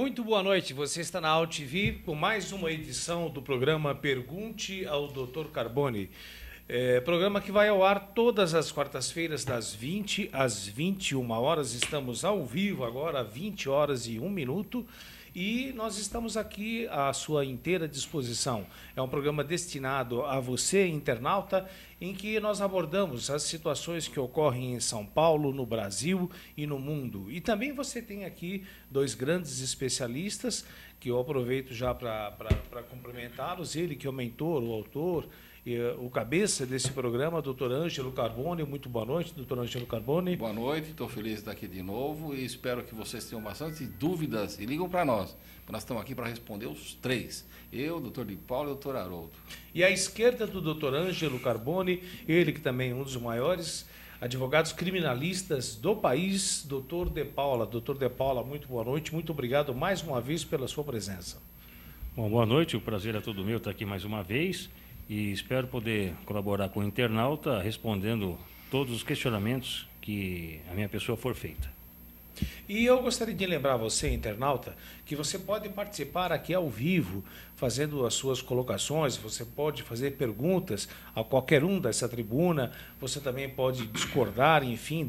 Muito boa noite, você está na AltV com mais uma edição do programa Pergunte ao Dr. Carboni. Programa que vai ao ar todas as quartas-feiras, das 20 às 21 horas. Estamos ao vivo agora, 20 horas e 1 minuto. E nós estamos aqui à sua inteira disposição. É um programa destinado a você, internauta, em que nós abordamos as situações que ocorrem em São Paulo, no Brasil e no mundo. E também você tem aqui dois grandes especialistas, que eu aproveito já para cumprimentá-los. Ele que é o mentor, o autor, o cabeça desse programa, doutor Ângelo Carboni. Muito boa noite, doutor Ângelo Carboni. Boa noite, estou feliz de estar aqui de novo e espero que vocês tenham bastante dúvidas e ligam para nós. Nós estamos aqui para responder os três, eu, doutor de Paulo e doutor Haroldo. E à esquerda do doutor Ângelo Carboni, ele que também é um dos maiores advogados criminalistas do país, doutor De Paula. Doutor De Paula, muito boa noite, muito obrigado mais uma vez pela sua presença. Bom, boa noite, o prazer é todo meu estar aqui mais uma vez. E espero poder colaborar com o internauta respondendo todos os questionamentos que a minha pessoa for feita. E eu gostaria de lembrar você, internauta, que você pode participar aqui ao vivo, fazendo as suas colocações, você pode fazer perguntas a qualquer um dessa tribuna, você também pode discordar, enfim,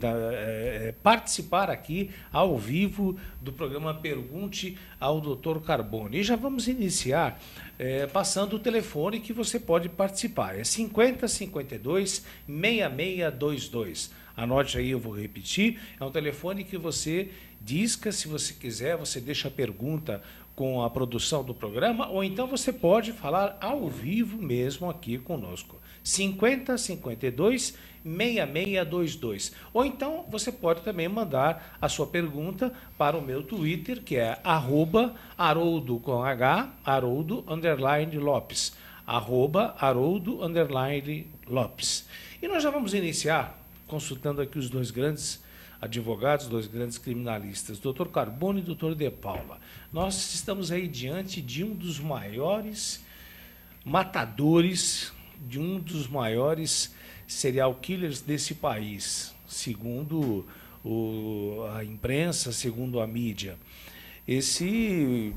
participar aqui ao vivo do programa Pergunte ao Dr. Carboni. E já vamos iniciar passando o telefone que você pode participar, é 5052 6622. Anote aí, eu vou repetir, é um telefone que você disca, se você quiser, você deixa a pergunta com a produção do programa, ou então você pode falar ao vivo mesmo aqui conosco. 5052 6622. Ou então você pode também mandar a sua pergunta para o meu Twitter, que é @Haroldo com H, Haroldo_Lopes. @Haroldo_Lopes. E nós já vamos iniciar consultando aqui os dois grandes advogados, dois grandes criminalistas, doutor Carboni e doutor De Paula. Nós estamos aí diante de um dos maiores matadores, de um dos maiores serial killers desse país, segundo a imprensa, segundo a mídia. Esse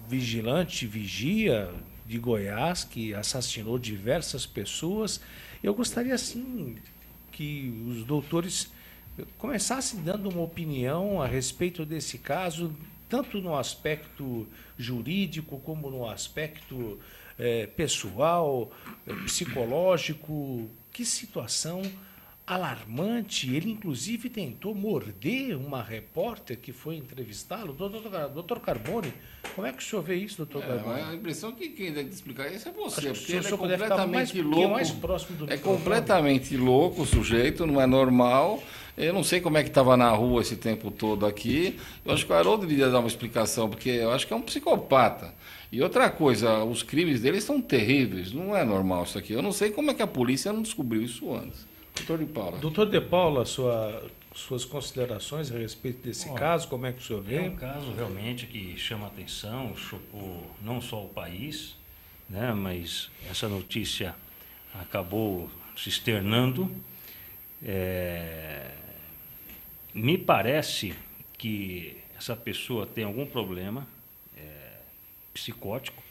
vigia de Goiás, que assassinou diversas pessoas, eu gostaria, assim, que os doutores começassem dando uma opinião a respeito desse caso, tanto no aspecto jurídico como no aspecto pessoal, psicológico. Que situação alarmante. Ele, inclusive, tentou morder uma repórter que foi entrevistá-lo. Doutor Carboni, como é que o senhor vê isso, doutor Carboni? A impressão que quem deve explicar isso é você, Acho que porque ele é completamente louco. Mais próximo do é microfone. completamente louco o sujeito, não é normal. Eu não sei como é que estava na rua esse tempo todo aqui. Eu acho que o Haroldo deveria dar uma explicação, porque eu acho que é um psicopata. E outra coisa, os crimes dele são terríveis, não é normal isso aqui. Eu não sei como é que a polícia não descobriu isso antes. Doutor De Paula. Doutor De Paula, suas considerações a respeito desse caso, como é que o senhor vê? É um caso realmente que chama atenção, chocou não só o país, né, mas essa notícia acabou se externando. Me parece que essa pessoa tem algum problema psicótico.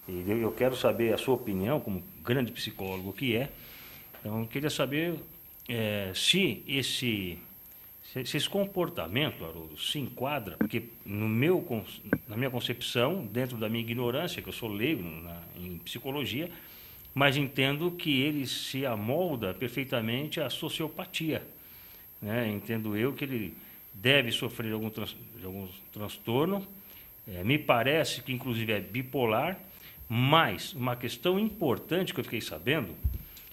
E eu quero saber a sua opinião, como grande psicólogo que é. Então, eu queria saber se esse comportamento, Haroldo, se enquadra, porque na minha concepção, dentro da minha ignorância, que eu sou leigo em psicologia, mas entendo que ele se amolda perfeitamente à sociopatia, né? Entendo eu que ele deve sofrer de algum transtorno, me parece que inclusive é bipolar, mas uma questão importante que eu fiquei sabendo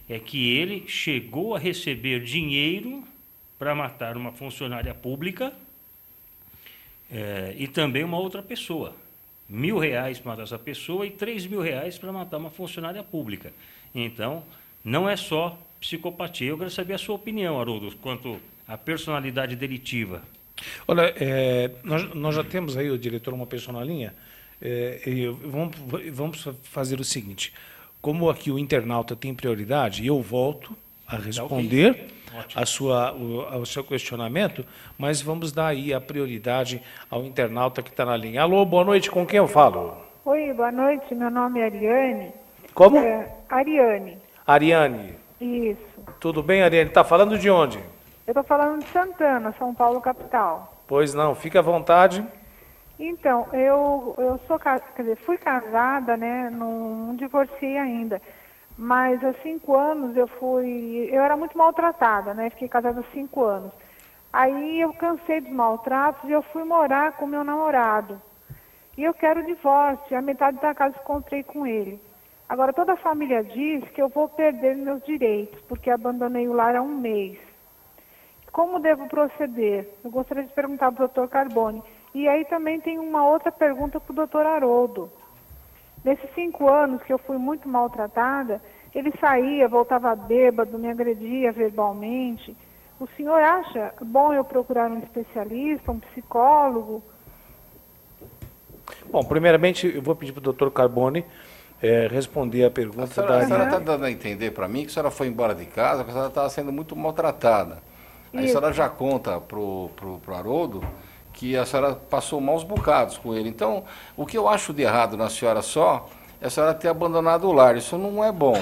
é que ele chegou a receber dinheiro para matar uma funcionária pública e também uma outra pessoa. R$1.000 para matar essa pessoa e R$3.000 para matar uma funcionária pública. Então, não é só psicopatia. Eu quero saber a sua opinião, Haroldo, quanto à personalidade delitiva. Olha, nós já temos aí, o diretor, uma pessoa na linha. Vamos fazer o seguinte: como aqui o internauta tem prioridade, eu volto a responder ao seu questionamento, mas vamos dar aí a prioridade ao internauta que está na linha. Alô, boa noite, com quem eu falo? Oi, boa noite, meu nome é Ariane. Como? Ariane. Ariane. Isso. Tudo bem, Ariane? Está falando de onde? Eu estou falando de Santana, São Paulo, capital. Pois não, fica à vontade. Então, eu sou, quer dizer, fui casada, né, não divorciei ainda, mas há 5 anos eu era muito maltratada, né, fiquei casada há 5 anos. Aí eu cansei dos maltratos e eu fui morar com meu namorado. E eu quero o divórcio, a metade da casa encontrei com ele. Agora, toda a família diz que eu vou perder meus direitos, porque abandonei o lar há 1 mês. Como devo proceder? Eu gostaria de perguntar para o doutor Carbone. E aí também tem uma outra pergunta para o doutor Haroldo. Nesses 5 anos que eu fui muito maltratada, ele saía, voltava bêbado, me agredia verbalmente. O senhor acha bom eu procurar um especialista, um psicólogo? Bom, primeiramente eu vou pedir para o doutor Carbone responder a pergunta da A senhora Ariane. está dando a entender para mim que a senhora foi embora de casa, que a senhora estava sendo muito maltratada. Aí a senhora já conta para o Haroldo que a senhora passou maus bocados com ele. Então, o que eu acho de errado na senhora só é a senhora ter abandonado o lar. Isso não é bom.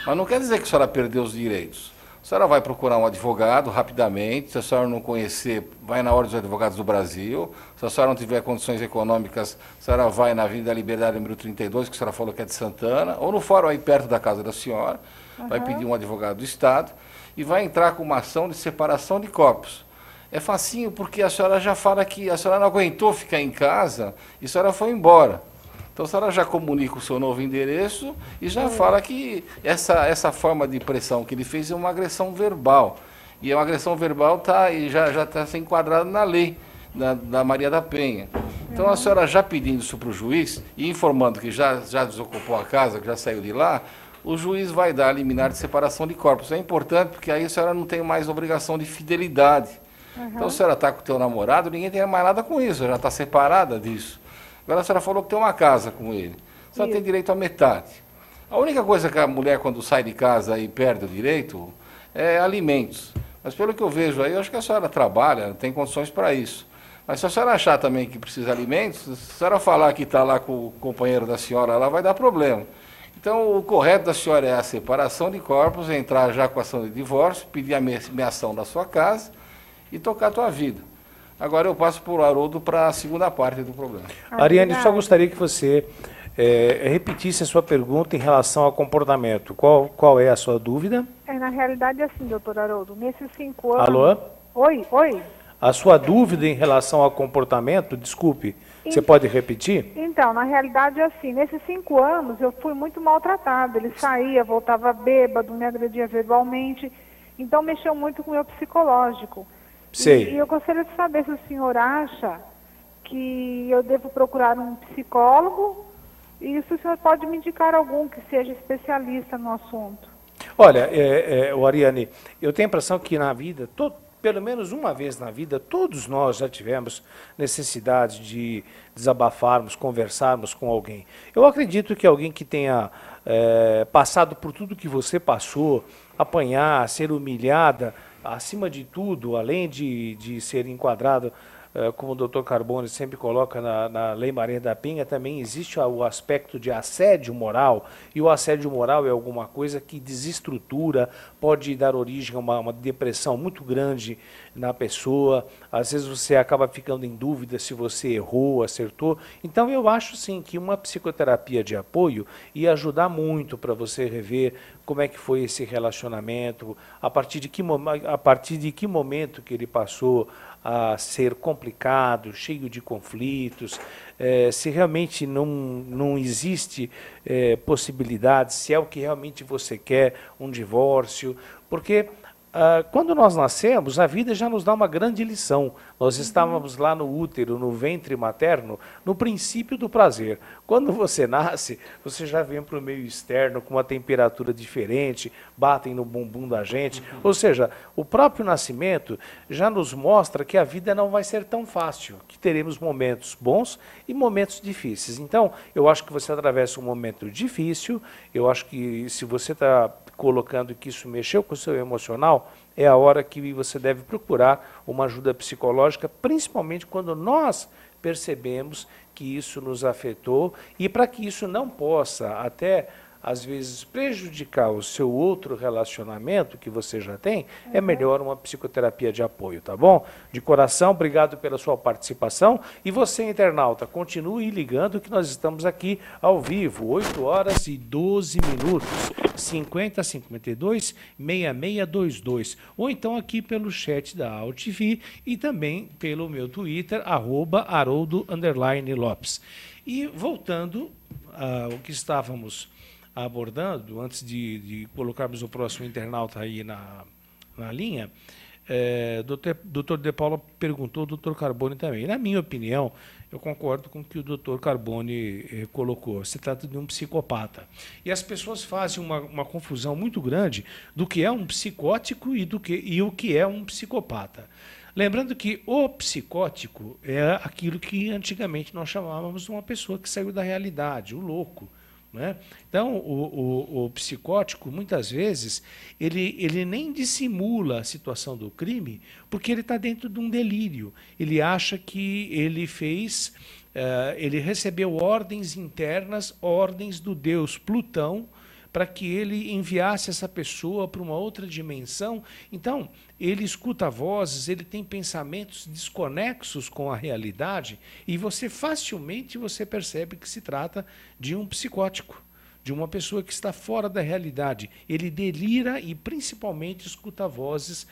Mas não quer dizer que a senhora perdeu os direitos. A senhora vai procurar um advogado rapidamente. Se a senhora não conhecer, vai na Ordem dos Advogados do Brasil. Se a senhora não tiver condições econômicas, a senhora vai na Avenida Liberdade, número 32, que a senhora falou que é de Santana, ou no fórum aí perto da casa da senhora. Vai pedir um advogado do Estado e vai entrar com uma ação de separação de corpos. É facinho porque a senhora já fala que a senhora não aguentou ficar em casa e a senhora foi embora. Então a senhora já comunica o seu novo endereço e já fala que essa forma de pressão que ele fez é uma agressão verbal. E uma agressão verbal já está sendo enquadrada na lei da Maria da Penha. Então a senhora já pedindo isso para o juiz e informando que já desocupou a casa, que já saiu de lá, o juiz vai dar a liminar de separação de corpos. É importante porque aí a senhora não tem mais obrigação de fidelidade. Então, a senhora está com o teu namorado, ninguém tem mais nada com isso, já está separada disso. Agora a senhora falou que tem uma casa com ele. A senhora tem direito à metade. A única coisa que a mulher, quando sai de casa e perde o direito, é alimentos. Mas pelo que eu vejo aí, eu acho que a senhora trabalha, tem condições para isso. Mas se a senhora achar também que precisa de alimentos, se a senhora falar que está lá com o companheiro da senhora, lá vai dar problema. Então, o correto da senhora é a separação de corpos, entrar já com a ação de divórcio, pedir a meação da sua casa e tocar a tua vida. Agora eu passo por Haroldo para a segunda parte do problema. Ariane, só gostaria que você repetisse a sua pergunta em relação ao comportamento. Qual é a sua dúvida? Na realidade é assim, doutor Haroldo, nesses 5 anos... Alô? Oi. A sua dúvida em relação ao comportamento, desculpe, você pode repetir? Então, na realidade é assim, nesses 5 anos eu fui muito maltratada. Ele saía, voltava bêbado, me agredia verbalmente, então mexeu muito com o meu psicológico. Sei. E eu gostaria de saber se o senhor acha que eu devo procurar um psicólogo e se o senhor pode me indicar algum que seja especialista no assunto. Olha, Ariane, eu tenho a impressão que na vida, pelo menos uma vez na vida, todos nós já tivemos necessidade de desabafarmos, conversarmos com alguém. Eu acredito que alguém que tenha passado por tudo que você passou, apanhar, ser humilhada, acima de tudo, além de ser enquadrado, como o doutor Carbone sempre coloca na Lei Maria da Penha, também existe o aspecto de assédio moral, e o assédio moral é alguma coisa que desestrutura, pode dar origem a uma depressão muito grande na pessoa, às vezes você acaba ficando em dúvida se você errou, acertou. Então eu acho sim que uma psicoterapia de apoio ia ajudar muito para você rever como é que foi esse relacionamento, a partir de que momento que ele passou a ser complicado, cheio de conflitos, se realmente não existe possibilidade, se é o que realmente você quer, um divórcio, porque quando nós nascemos, a vida já nos dá uma grande lição. Nós estávamos lá no útero, no ventre materno, no princípio do prazer. Quando você nasce, você já vem para o meio externo com uma temperatura diferente, batem no bumbum da gente. Ou seja, o próprio nascimento já nos mostra que a vida não vai ser tão fácil, que teremos momentos bons e momentos difíceis. Então, eu acho que você atravessa um momento difícil, eu acho que se você está colocando que isso mexeu com o seu emocional, é a hora que você deve procurar uma ajuda psicológica, principalmente quando nós percebemos que isso nos afetou, e para que isso não possa até às vezes prejudicar o seu outro relacionamento que você já tem, é melhor uma psicoterapia de apoio, tá bom? De coração, obrigado pela sua participação. E você, internauta, continue ligando que nós estamos aqui ao vivo, 8 horas e 12 minutos, 5052 6622, ou então aqui pelo chat da AltV e também pelo meu Twitter, @Haroldo_Lopes. E voltando ao que estávamos abordando, antes de colocarmos o próximo internauta aí na linha, doutor De Paula perguntou, o doutor Carboni também. Na minha opinião, eu concordo com o que o doutor Carboni colocou. Se trata de um psicopata. E as pessoas fazem uma confusão muito grande do que é um psicótico e o que é um psicopata. Lembrando que o psicótico é aquilo que antigamente nós chamávamos de uma pessoa que saiu da realidade, o louco. Né? Então, o psicótico, muitas vezes, ele nem dissimula a situação do crime, porque ele está dentro de um delírio. Ele acha que ele ele recebeu ordens internas, ordens do deus Plutão, para que ele enviasse essa pessoa para uma outra dimensão. Então, ele escuta vozes, ele tem pensamentos desconexos com a realidade, e facilmente você percebe que se trata de um psicótico, de uma pessoa que está fora da realidade. Ele delira e principalmente escuta vozes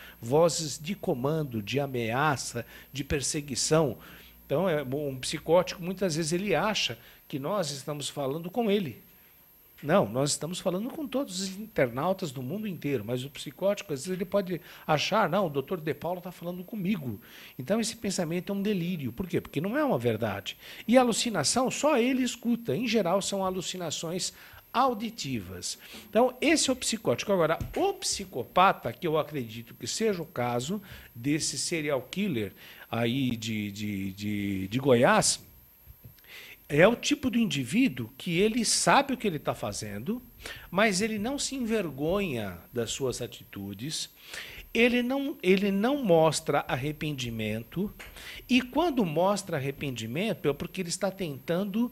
de comando, de ameaça, de perseguição. Então, um psicótico, muitas vezes, ele acha que nós estamos falando com ele. Não, nós estamos falando com todos os internautas do mundo inteiro, mas o psicótico, às vezes, ele pode achar, não, o doutor De Paula está falando comigo. Então, esse pensamento é um delírio. Por quê? Porque não é uma verdade. E a alucinação, só ele escuta. Em geral, são alucinações auditivas. Então, esse é o psicótico. Agora, o psicopata, que eu acredito que seja o caso desse serial killer aí de Goiás, é o tipo do indivíduo que ele sabe o que ele está fazendo, mas ele não se envergonha das suas atitudes, ele não mostra arrependimento, e quando mostra arrependimento é porque ele está tentando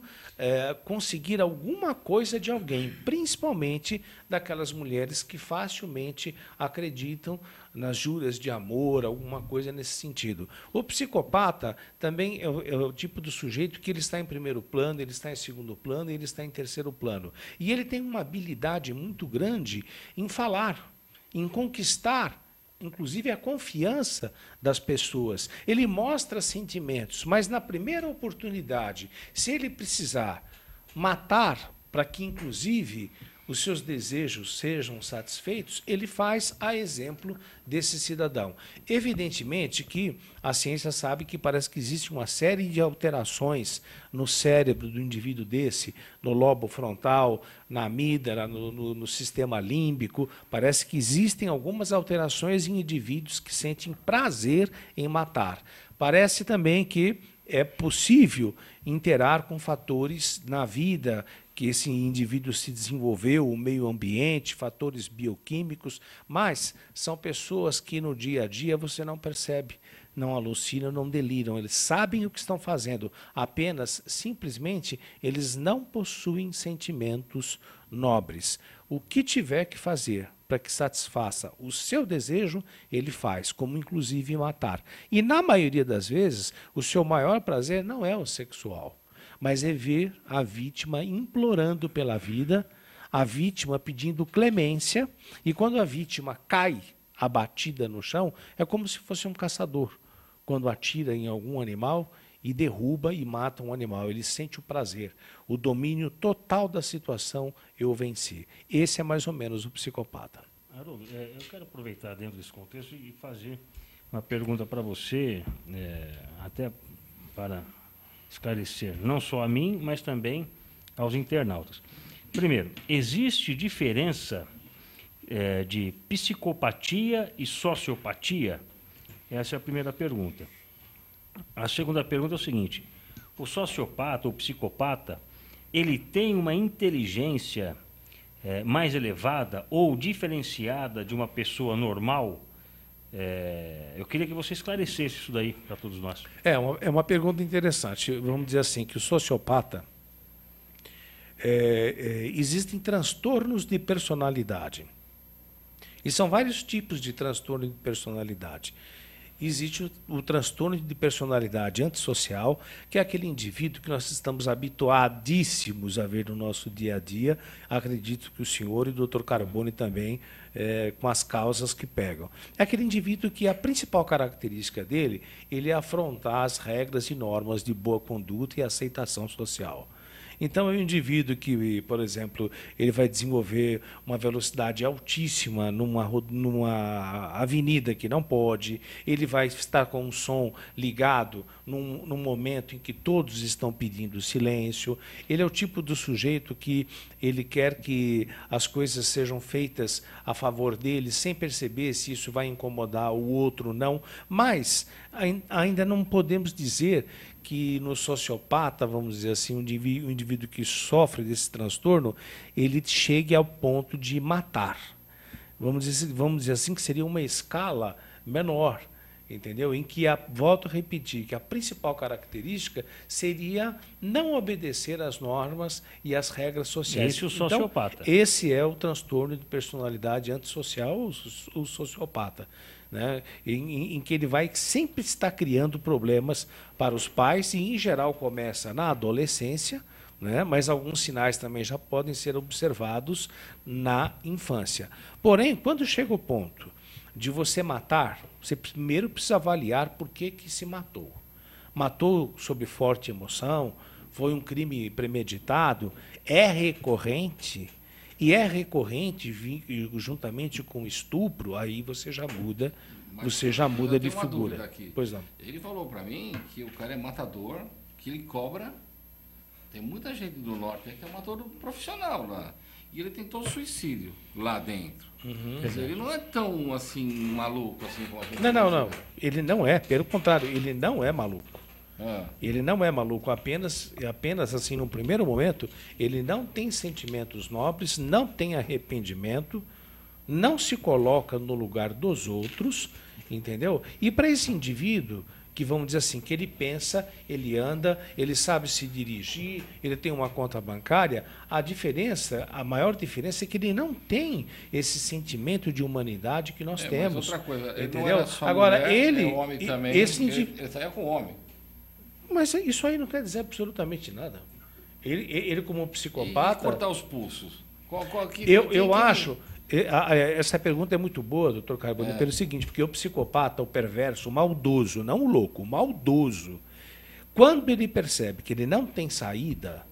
conseguir alguma coisa de alguém, principalmente daquelas mulheres que facilmente acreditam nas juras de amor, alguma coisa nesse sentido. O psicopata também é o tipo do sujeito que ele está em primeiro plano, ele está em segundo plano e ele está em terceiro plano. E ele tem uma habilidade muito grande em falar, em conquistar, inclusive, a confiança das pessoas. Ele mostra sentimentos, mas na primeira oportunidade, se ele precisar matar para que, inclusive, os seus desejos sejam satisfeitos, ele faz a exemplo desse cidadão. Evidentemente que a ciência sabe que parece que existe uma série de alterações no cérebro do indivíduo desse, no lobo frontal, na amígdala, no sistema límbico. Parece que existem algumas alterações em indivíduos que sentem prazer em matar. Parece também que é possível interar com fatores na vida que esse indivíduo se desenvolveu, o meio ambiente, fatores bioquímicos, mas são pessoas que no dia a dia você não percebe, não alucinam, não deliram, eles sabem o que estão fazendo, apenas, simplesmente, eles não possuem sentimentos nobres. O que tiver que fazer para que satisfaça o seu desejo, ele faz, como inclusive matar. E na maioria das vezes, o seu maior prazer não é o sexual, mas é ver a vítima implorando pela vida, a vítima pedindo clemência, e quando a vítima cai abatida no chão, é como se fosse um caçador, quando atira em algum animal e derruba e mata um animal. Ele sente o prazer, o domínio total da situação, eu venci. Esse é mais ou menos o psicopata. Haroldo, eu quero aproveitar dentro desse contexto e fazer uma pergunta para você, até para esclarecer não só a mim, mas também aos internautas. Primeiro, existe diferença de psicopatia e sociopatia? Essa é a primeira pergunta. A segunda pergunta é o seguinte: o sociopata ou psicopata, ele tem uma inteligência mais elevada ou diferenciada de uma pessoa normal? Eu queria que você esclarecesse isso daí para todos nós. É uma pergunta interessante. Vamos dizer assim, que o sociopata... existem transtornos de personalidade. E são vários tipos de transtorno de personalidade. Existe o transtorno de personalidade antissocial, que é aquele indivíduo que nós estamos habituadíssimos a ver no nosso dia a dia. Acredito que o senhor e o Dr. Carbone também, com as causas que pegam. É aquele indivíduo que a principal característica dele, ele é afrontar as regras e normas de boa conduta e aceitação social. Então, é um indivíduo que, por exemplo, ele vai desenvolver uma velocidade altíssima numa avenida que não pode, ele vai estar com um som ligado num momento em que todos estão pedindo silêncio. Ele é o tipo do sujeito que ele quer que as coisas sejam feitas a favor dele, sem perceber se isso vai incomodar o outro ou não. Mas ainda não podemos dizer que no sociopata, vamos dizer assim, um indivíduo que sofre desse transtorno, ele chegue ao ponto de matar. Vamos dizer assim, que seria uma escala menor, entendeu? Em que, volto a repetir, que a principal característica seria não obedecer às normas e às regras sociais. Esse é o sociopata. Então, esse é o transtorno de personalidade antissocial, o sociopata. Né, em que ele vai sempre estar criando problemas para os pais e, em geral, começa na adolescência, né, mas alguns sinais também já podem ser observados na infância. Porém, quando chega o ponto de você matar, você primeiro precisa avaliar por que se matou. Matou sob forte emoção? Foi um crime premeditado? É recorrente? E é recorrente juntamente com estupro, aí você já muda, de figura. Pois não. Ele falou para mim que o cara é matador, que ele cobra. Tem muita gente do norte que é matador profissional lá. E ele tentou suicídio lá dentro. Quer dizer, ele não é tão assim maluco assim como a gente. Não. Ele não é, pelo contrário, ele não é maluco. Ele não é maluco, apenas assim, no primeiro momento, ele não tem sentimentos nobres, não tem arrependimento, não se coloca no lugar dos outros, entendeu? E para esse indivíduo, que vamos dizer assim, que ele pensa, ele anda, ele sabe se dirigir, ele tem uma conta bancária, a maior diferença é que ele não tem esse sentimento de humanidade que nós temos. Mas outra coisa, ele entendeu? não era só Agora, mulher, ele, é homem também, ele saia com homem. Mas isso aí não quer dizer absolutamente nada. Ele como psicopata... E cortar os pulsos? Eu acho... Essa pergunta é muito boa, doutor Carbone, pelo seguinte, porque o psicopata, o perverso, o maldoso, não o louco, o maldoso, quando ele percebe que ele não tem saída,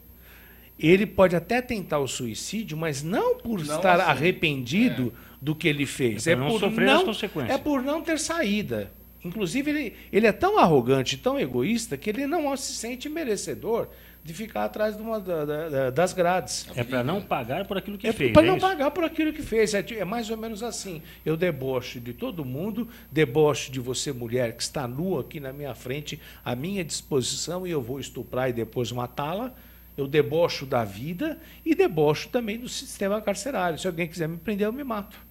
ele pode até tentar o suicídio, mas não por estar assim, arrependido do que ele fez. É por sofrer as consequências. É por não ter saída. Inclusive, ele é tão arrogante, tão egoísta, que ele não se sente merecedor de ficar atrás das grades. É para não pagar por aquilo que fez. Para não pagar por aquilo que fez. É mais ou menos assim. Eu debocho de todo mundo, debocho de você, mulher, que está nua aqui na minha frente, à minha disposição, e eu vou estuprar e depois matá-la. Eu debocho da vida e debocho também do sistema carcerário. Se alguém quiser me prender, eu me mato.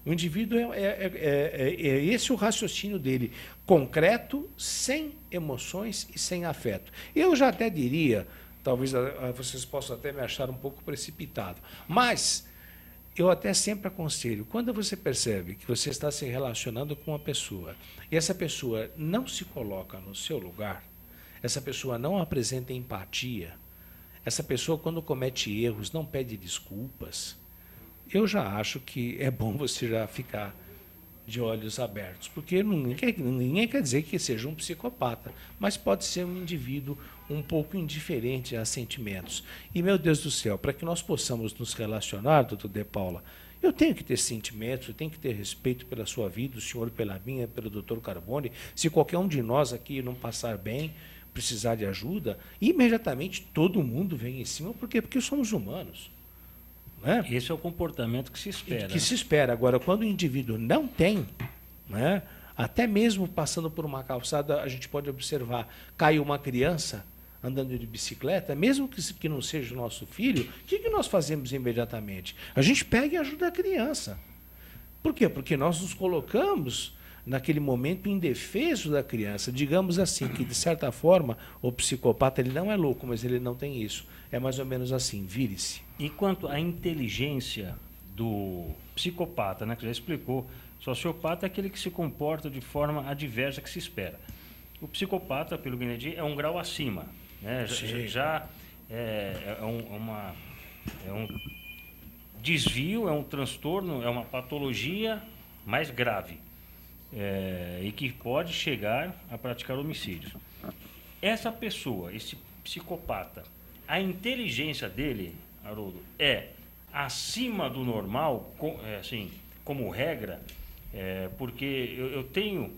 O indivíduo é esse o raciocínio dele, concreto, sem emoções e sem afeto. Eu já até diria, talvez vocês possam até me achar um pouco precipitado, mas eu até sempre aconselho, quando você percebe que você está se relacionando com uma pessoa e essa pessoa não se coloca no seu lugar, essa pessoa não apresenta empatia, essa pessoa, quando comete erros, não pede desculpas, eu já acho que é bom você já ficar de olhos abertos, porque ninguém quer dizer que seja um psicopata, mas pode ser um indivíduo um pouco indiferente a sentimentos. E, meu Deus do céu, para que nós possamos nos relacionar, doutor De Paula, eu tenho que ter sentimentos, eu tenho que ter respeito pela sua vida, o senhor pela minha, pelo doutor Carbone. Se qualquer um de nós aqui não passar bem, precisar de ajuda, imediatamente todo mundo vem em cima, porque somos humanos. Né? Esse é o comportamento que se espera. Que se espera. Agora, quando o indivíduo não tem, né, até mesmo passando por uma calçada, a gente pode observar, cai uma criança, andando de bicicleta, mesmo que não seja o nosso filho, o que nós fazemos imediatamente? A gente pega e ajuda a criança. Por quê? Porque nós nos colocamos naquele momento indefeso da criança. Digamos assim, que de certa forma o psicopata ele não é louco, mas ele não tem isso. É mais ou menos assim, vire-se. E quanto à inteligência do psicopata, né, que já explicou, sociopata é aquele que se comporta de forma adversa que se espera. O psicopata, pelo que eu entendi, é um grau acima, né? Já é um desvio, é um transtorno, é uma patologia mais grave. E que pode chegar a praticar homicídios. Essa pessoa, esse psicopata, a inteligência dele, Haroldo, é acima do normal, assim, como regra, porque eu tenho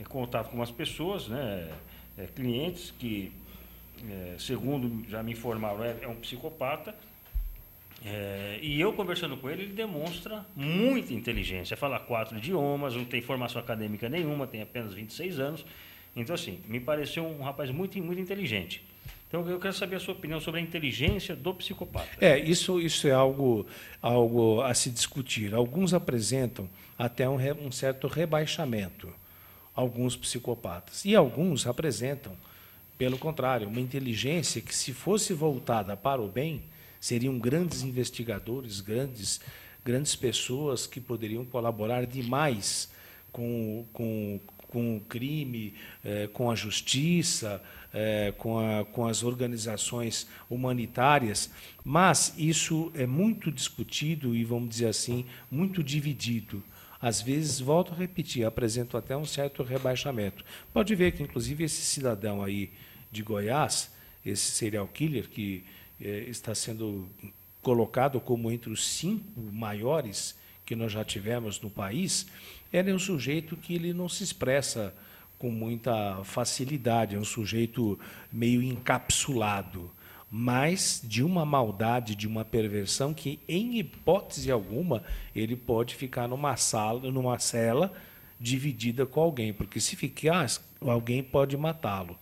contato com umas pessoas, né, clientes que, segundo já me informaram, é um psicopata. E eu conversando com ele demonstra muita inteligência, fala 4 idiomas, não tem formação acadêmica nenhuma, tem apenas 26 anos. Então, assim, me pareceu um rapaz muito, muito inteligente. Então, eu quero saber a sua opinião sobre a inteligência do psicopata. Isso é algo a se discutir. Alguns apresentam até um certo rebaixamento, alguns psicopatas. E alguns apresentam, pelo contrário, uma inteligência que, se fosse voltada para o bem, seriam grandes investigadores, grandes pessoas que poderiam colaborar demais com o crime, com a justiça, com as organizações humanitárias. Mas isso é muito discutido e, vamos dizer assim, muito dividido. Às vezes, volto a repetir, apresento até um certo rebaixamento. Pode ver que, inclusive, esse cidadão aí de Goiás, esse serial killer que está sendo colocado como entre os 5 maiores que nós já tivemos no país, ele é um sujeito que ele não se expressa com muita facilidade, é um sujeito meio encapsulado, mas de uma maldade, de uma perversão que, em hipótese alguma, ele pode ficar numa cela dividida com alguém, porque se ficar, alguém pode matá-lo.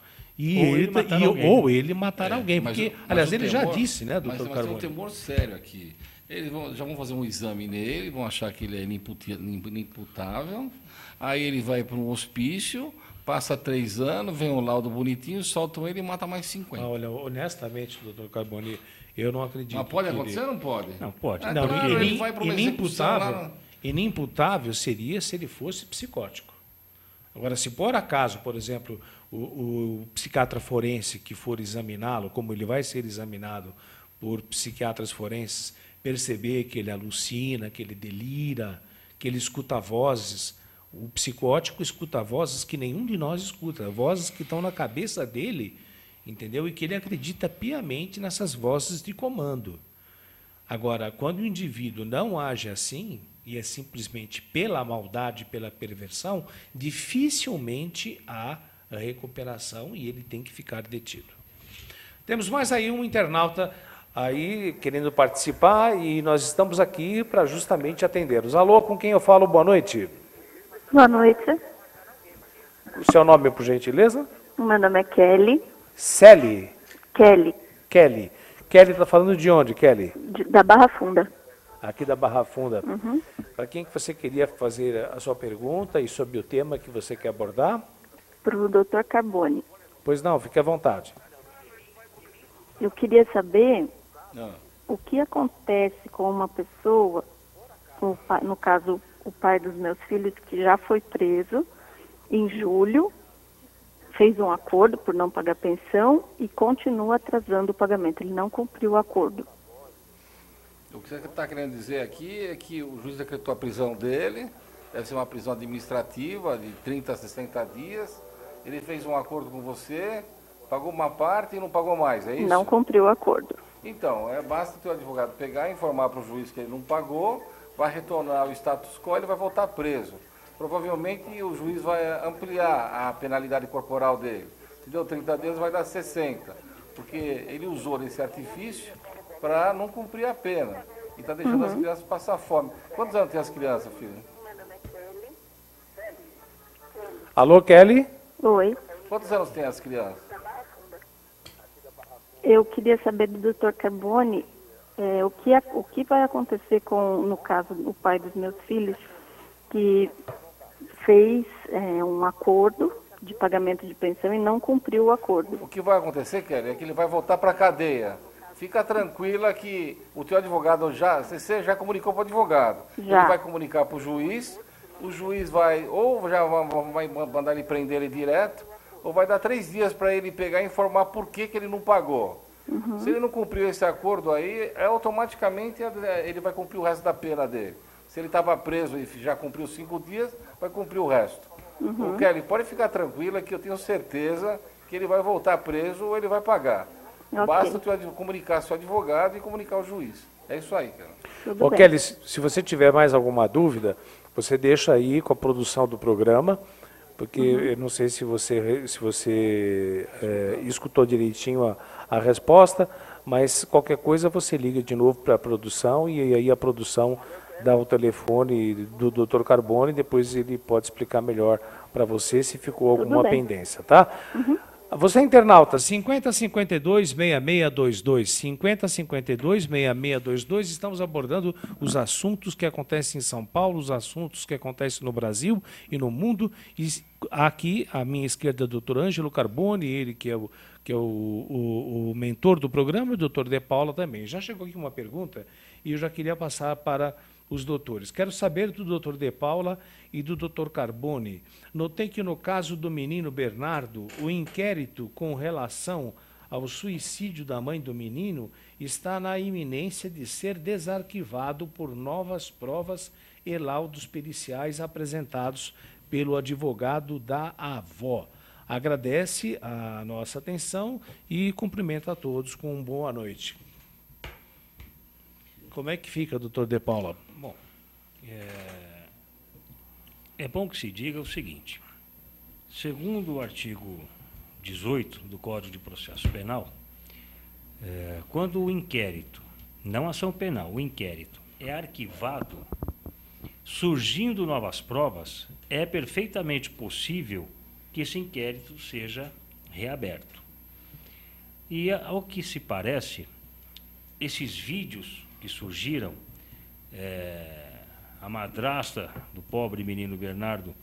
Ou ele matar alguém, porque, aliás, ele já disse, né, doutor Carbone? Mas tem um temor sério aqui. Eles já vão fazer um exame nele, vão achar que ele é inimputável, aí ele vai para um hospício, passa 3 anos, vem um laudo bonitinho, soltam ele e mata mais 50. Olha, honestamente, doutor Carbone, eu não acredito. Mas pode acontecer ou não pode? Não, pode. Claro, ele vai para uma inimputável seria se ele fosse psicótico. Agora, se por acaso, por exemplo, o psiquiatra forense que for examiná-lo, como ele vai ser examinado por psiquiatras forenses, perceber que ele alucina, que ele delira, que ele escuta vozes. O psicótico escuta vozes que nenhum de nós escuta, vozes que estão na cabeça dele, entendeu? E que ele acredita piamente nessas vozes de comando. Agora, quando o indivíduo não age assim, e é simplesmente pela maldade, pela perversão, dificilmente há recuperação e ele tem que ficar detido. Temos mais aí um internauta aí querendo participar e nós estamos aqui para justamente atendê-los. Alô, com quem eu falo? Boa noite. Boa noite. O seu nome, por gentileza? Meu nome é Kelly. Kelly. Kelly está falando de onde, Kelly? Da Barra Funda. Aqui da Barra Funda. Uhum. Para quem que você queria fazer a sua pergunta e sobre o tema que você quer abordar? Para o Dr. Carbone. Pois não, fique à vontade. Eu queria saber o que acontece com uma pessoa, no caso, o pai dos meus filhos, que já foi preso em julho, fez um acordo por não pagar pensão e continua atrasando o pagamento. Ele não cumpriu o acordo. O que você está querendo dizer aqui é que o juiz decretou a prisão dele, deve ser uma prisão administrativa de 30 a 60 dias. Ele fez um acordo com você, pagou uma parte e não pagou mais, é isso? Não cumpriu o acordo. Então, basta o teu advogado pegar e informar para o juiz que ele não pagou, vai retornar ao status quo e ele vai voltar preso. Provavelmente o juiz vai ampliar a penalidade corporal dele. Se deu 30 dias, vai dar 60, porque ele usou desse artifício para não cumprir a pena. E está deixando as crianças passar fome. Quantos anos tem as crianças, filho? Alô, Kelly? Oi. Quantos anos tem as crianças? Eu queria saber do Dr. Carbone o que vai acontecer com, no caso, o pai dos meus filhos, que fez um acordo de pagamento de pensão e não cumpriu o acordo. O que vai acontecer, Kelly, é que ele vai voltar para a cadeia. Fica tranquila que o teu advogado você já comunicou para o advogado. Já. Ele vai comunicar para o juiz vai, ou já vai mandar ele prender ele direto, ou vai dar 3 dias para ele pegar e informar por que ele não pagou. Uhum. Se ele não cumpriu esse acordo aí, automaticamente ele vai cumprir o resto da pena dele. Se ele estava preso e já cumpriu 5 dias, vai cumprir o resto. Uhum. O Kelly, pode ficar tranquila que eu tenho certeza que ele vai voltar preso ou ele vai pagar. Okay. Basta tu comunicar seu advogado e comunicar o juiz. É isso aí, cara. Kelly, se você tiver mais alguma dúvida, você deixa aí com a produção do programa, porque eu não sei se você escutou direitinho a resposta, mas qualquer coisa você liga de novo para a produção e aí a produção dá o telefone do Dr. Carbone e depois ele pode explicar melhor para você se ficou alguma pendência, tá? Uhum. Você é internauta, 5052-6622, 5052-6622, estamos abordando os assuntos que acontecem em São Paulo, os assuntos que acontecem no Brasil e no mundo. E aqui, à minha esquerda, o doutor Ângelo Carbone, ele que é o mentor do programa, e o doutor De Paula também. Já chegou aqui uma pergunta e eu já queria passar para os doutores. Quero saber do doutor De Paula e do doutor Carbone. Notei que no caso do menino Bernardo, o inquérito com relação ao suicídio da mãe do menino está na iminência de ser desarquivado por novas provas e laudos periciais apresentados pelo advogado da avó. Agradece a nossa atenção e cumprimenta a todos com uma boa noite. Como é que fica, doutor De Paula? Bom, é bom que se diga o seguinte. Segundo o artigo 18 do Código de Processo Penal, quando o inquérito, não a ação penal, o inquérito é arquivado, surgindo novas provas, é perfeitamente possível que esse inquérito seja reaberto. E, ao que se parece, esses vídeos que surgiram, a madrasta do pobre menino Bernardo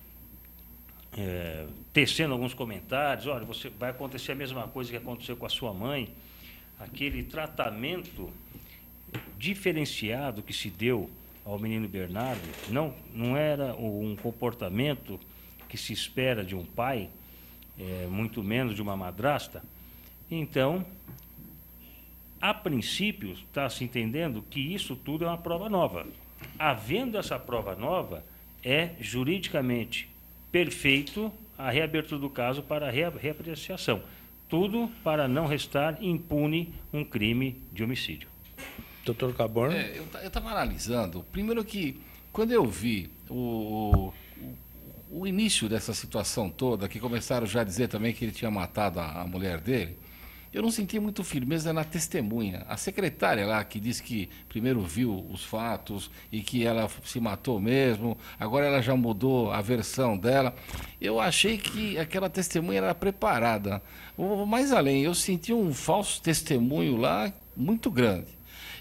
tecendo alguns comentários, olha, vai acontecer a mesma coisa que aconteceu com a sua mãe, aquele tratamento diferenciado que se deu ao menino Bernardo, não era um comportamento que se espera de um pai, muito menos de uma madrasta. Então, a princípio, está se entendendo que isso tudo é uma prova nova. Havendo essa prova nova, é juridicamente perfeito a reabertura do caso para reapreciação. Tudo para não restar impune um crime de homicídio. Doutor Carbone? Eu estava analisando, primeiro que, quando eu vi o início dessa situação toda, que começaram já a dizer também que ele tinha matado a mulher dele, eu não senti muito firmeza na testemunha. A secretária lá, que disse que primeiro viu os fatos e que ela se matou mesmo, agora ela já mudou a versão dela. Eu achei que aquela testemunha era preparada. Vou mais além, eu senti um falso testemunho lá muito grande.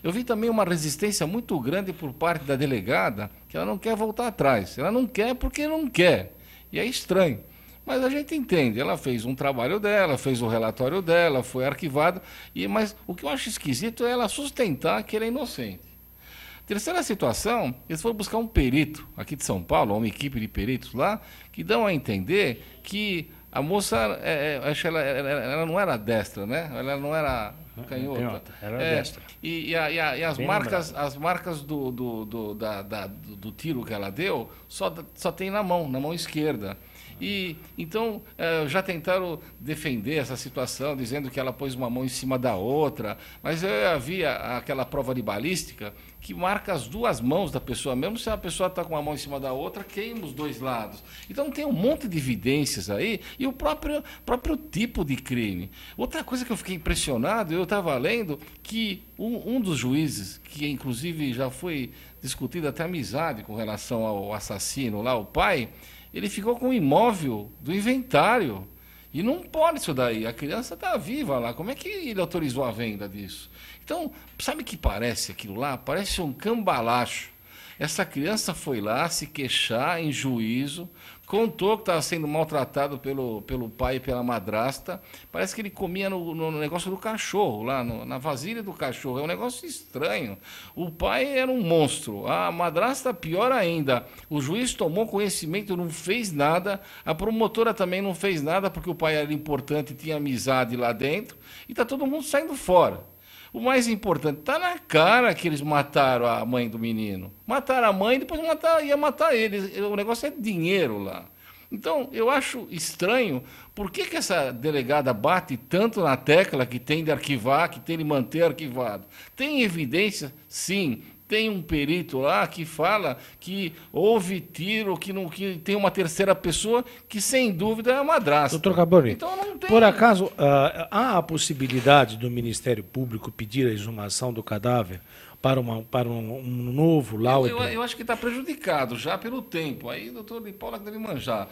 Eu vi também uma resistência muito grande por parte da delegada, que ela não quer voltar atrás. Ela não quer porque não quer. E é estranho. Mas a gente entende, ela fez um trabalho dela, fez o relatório dela, foi arquivado, mas o que eu acho esquisito é ela sustentar que ele é inocente. Terceira situação, eles foram buscar um perito aqui de São Paulo, uma equipe de peritos lá, que dão a entender que a moça, ela não era destra, né? Ela não era canhota. Era destra. E as marcas do tiro que ela deu só tem na mão esquerda. E então já tentaram defender essa situação, dizendo que ela pôs uma mão em cima da outra, mas eu havia aquela prova de balística que marca as duas mãos da pessoa, mesmo se a pessoa está com uma mão em cima da outra, queima os dois lados. Então tem um monte de evidências aí e o próprio tipo de crime. Outra coisa que eu fiquei impressionado, eu estava lendo que um dos juízes, que inclusive já foi discutido até amizade com relação ao assassino lá, o pai, ele ficou com o imóvel do inventário. E não pode isso daí. A criança está viva lá. Como é que ele autorizou a venda disso? Então, sabe o que parece aquilo lá? Parece um cambalacho. Essa criança foi lá se queixar em juízo, contou que estava sendo maltratado pelo pai e pela madrasta. Parece que ele comia no negócio do cachorro, lá na vasilha do cachorro. É um negócio estranho. O pai era um monstro. A madrasta, pior ainda. O juiz tomou conhecimento, não fez nada. A promotora também não fez nada, porque o pai era importante e tinha amizade lá dentro. E está todo mundo saindo fora. O mais importante, está na cara que eles mataram a mãe do menino. Mataram a mãe e depois ia matar ele. O negócio é dinheiro lá. Então, eu acho estranho, por que essa delegada bate tanto na tecla que tem de arquivar, que tem de manter arquivado? Tem evidência? Sim. Tem um perito lá que fala que houve tiro, que tem uma terceira pessoa, que sem dúvida é a madrasta. Doutor Carboni, então, não tem... por acaso há a possibilidade do Ministério Público pedir a exumação do cadáver para um novo laudo? Eu acho que está prejudicado já pelo tempo. Aí o doutor De Paula deve manjar.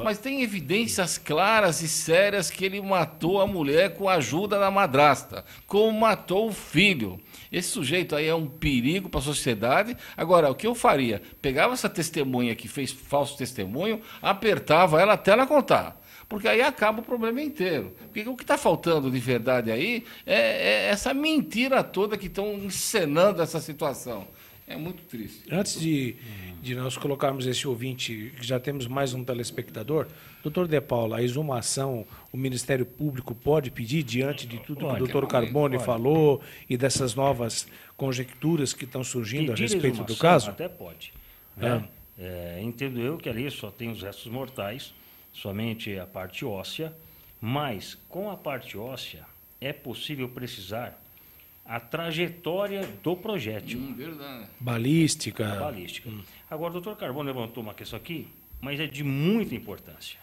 Mas tem evidências claras e sérias que ele matou a mulher com a ajuda da madrasta, como matou o filho. Esse sujeito aí é um perigo para a sociedade. Agora, o que eu faria? Pegava essa testemunha que fez falso testemunho, apertava ela até ela contar. Porque aí acaba o problema inteiro. Porque o que está faltando de verdade aí é essa mentira toda que estão encenando essa situação. É muito triste. Antes de nós colocarmos esse ouvinte, que já temos mais um telespectador, doutor De Paula, a exumação, o Ministério Público pode pedir, diante de tudo que o doutor Carboni falou e dessas novas conjecturas que estão surgindo a respeito do caso? Até pode. Né? Entendo eu que ali só tem os restos mortais, somente a parte óssea, mas com a parte óssea é possível precisar a trajetória do projétil. Verdade. Balística. Balística. Agora, o doutor Carboni levantou uma questão aqui, mas é de muita importância.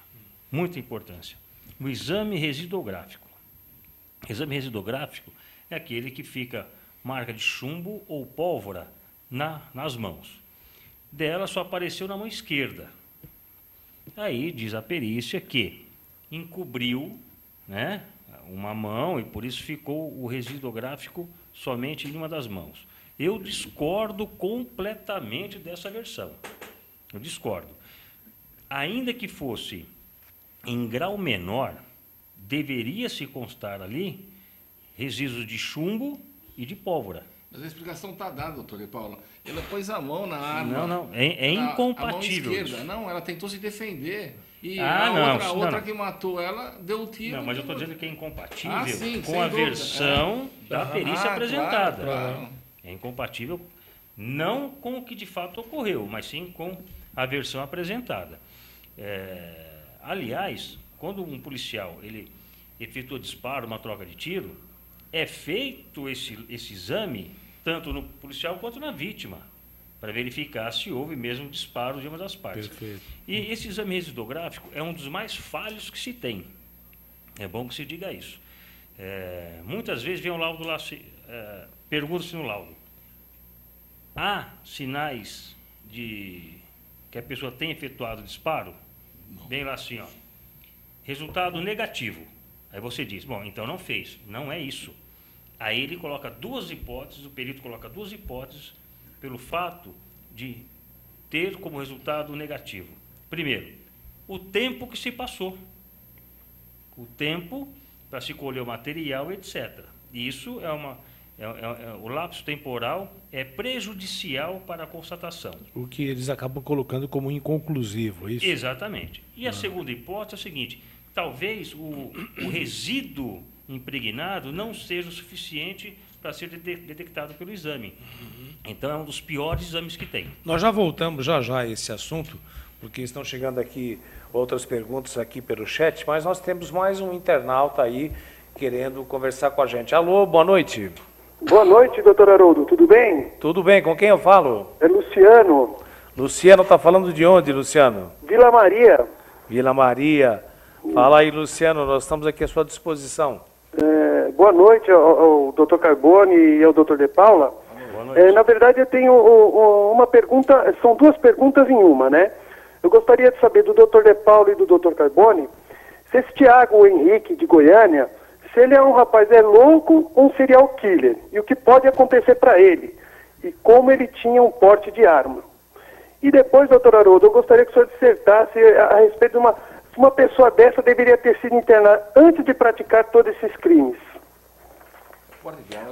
Muita importância. O exame residográfico. O exame residográfico é aquele que fica marca de chumbo ou pólvora nas mãos. Dela só apareceu na mão esquerda. Aí diz a perícia que encobriu, né, uma mão e por isso ficou o residográfico somente em uma das mãos. Eu discordo completamente dessa versão. Eu discordo. Ainda que fosse em grau menor, deveria se constar ali resíduos de chumbo e de pólvora. Mas a explicação está dada, doutor De Paula. Ela pôs a mão na arma. Não, é incompatível. A mão esquerda. Não, ela tentou se defender. E a outra que matou ela deu o tiro. Não, mas eu estou dizendo que é incompatível sim, com a versão da perícia apresentada. Claro. É incompatível não com o que de fato ocorreu, mas sim com a versão apresentada. Aliás, quando um policial ele efetua disparo, uma troca de tiro, é feito esse exame tanto no policial quanto na vítima, para verificar se houve mesmo disparo de uma das partes. Perfeito. E esse exame residográfico é um dos mais falhos que se tem. É bom que se diga isso. Muitas vezes vem um laudo lá, pergunta-se no laudo: há sinais de que a pessoa tem efetuado o disparo? Não. Vem lá assim, ó, resultado negativo. Aí você diz, bom, então não fez. Não é isso. Aí ele coloca duas hipóteses, o perito coloca duas hipóteses pelo fato de ter como resultado negativo. Primeiro, o tempo que se passou. O tempo para se colher o material, etc. Isso o lapso temporal é prejudicial para a constatação. O que eles acabam colocando como inconclusivo, isso? Exatamente. E a segunda hipótese é a seguinte: talvez o resíduo impregnado não seja o suficiente para ser detectado pelo exame. Então, é um dos piores exames que tem. Nós já voltamos já a esse assunto, porque estão chegando aqui outras perguntas aqui pelo chat, mas nós temos mais um internauta aí querendo conversar com a gente. Alô, boa noite. Boa noite, doutor Haroldo, tudo bem? Tudo bem, com quem eu falo? É Luciano. Luciano está falando de onde, Luciano? Vila Maria. Vila Maria. Fala aí, Luciano, nós estamos aqui à sua disposição. Boa noite ao doutor Carboni e ao doutor De Paula. Boa noite. Na verdade, eu tenho uma pergunta, são duas perguntas em uma, né? Eu gostaria de saber do doutor De Paula e do doutor Carboni se esse Tiago Henrique de Goiânia, se ele é um rapaz louco ou um serial killer, e o que pode acontecer para ele, e como ele tinha um porte de arma. E depois, doutor Haroldo, eu gostaria que o senhor dissertasse a respeito de uma pessoa dessa deveria ter sido internada antes de praticar todos esses crimes.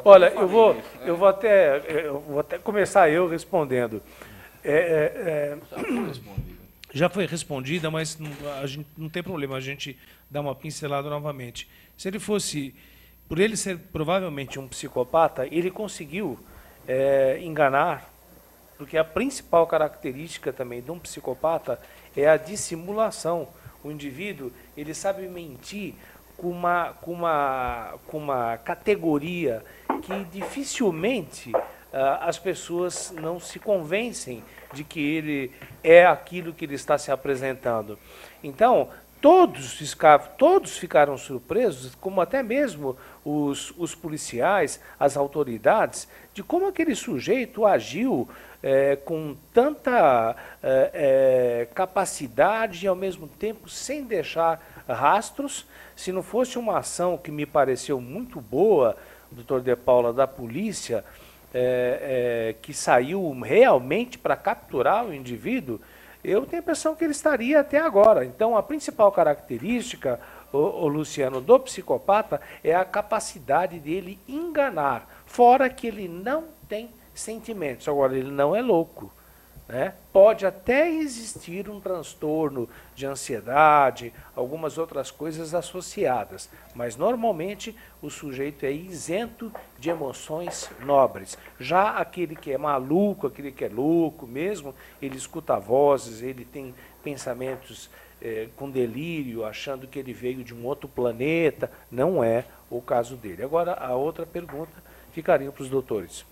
Olha, eu vou até começar eu respondendo. Já foi respondida, mas a gente não tem problema a gente dar uma pincelada novamente. Se ele fosse, por ele ser provavelmente um psicopata, ele conseguiu enganar, porque a principal característica também de um psicopata é a dissimulação. O indivíduo, ele sabe mentir com uma categoria que dificilmente as pessoas não se convencem de que ele é aquilo que ele está se apresentando. Então, todos ficaram surpresos, como até mesmo os policiais, as autoridades, de como aquele sujeito agiu com tanta capacidade e, ao mesmo tempo, sem deixar rastros. Se não fosse uma ação que me pareceu muito boa, doutor De Paula, da polícia, que saiu realmente para capturar o indivíduo, eu tenho a impressão que ele estaria até agora. Então, a principal característica, Luciano, do psicopata é a capacidade dele enganar, fora que ele não tem sentimentos. Agora, ele não é louco, né? Pode até existir um transtorno de ansiedade, algumas outras coisas associadas, mas normalmente o sujeito é isento de emoções nobres. Já aquele que é maluco, aquele que é louco mesmo, ele escuta vozes, ele tem pensamentos com delírio, achando que ele veio de um outro planeta. Não é o caso dele. Agora, a outra pergunta ficaria para os doutores.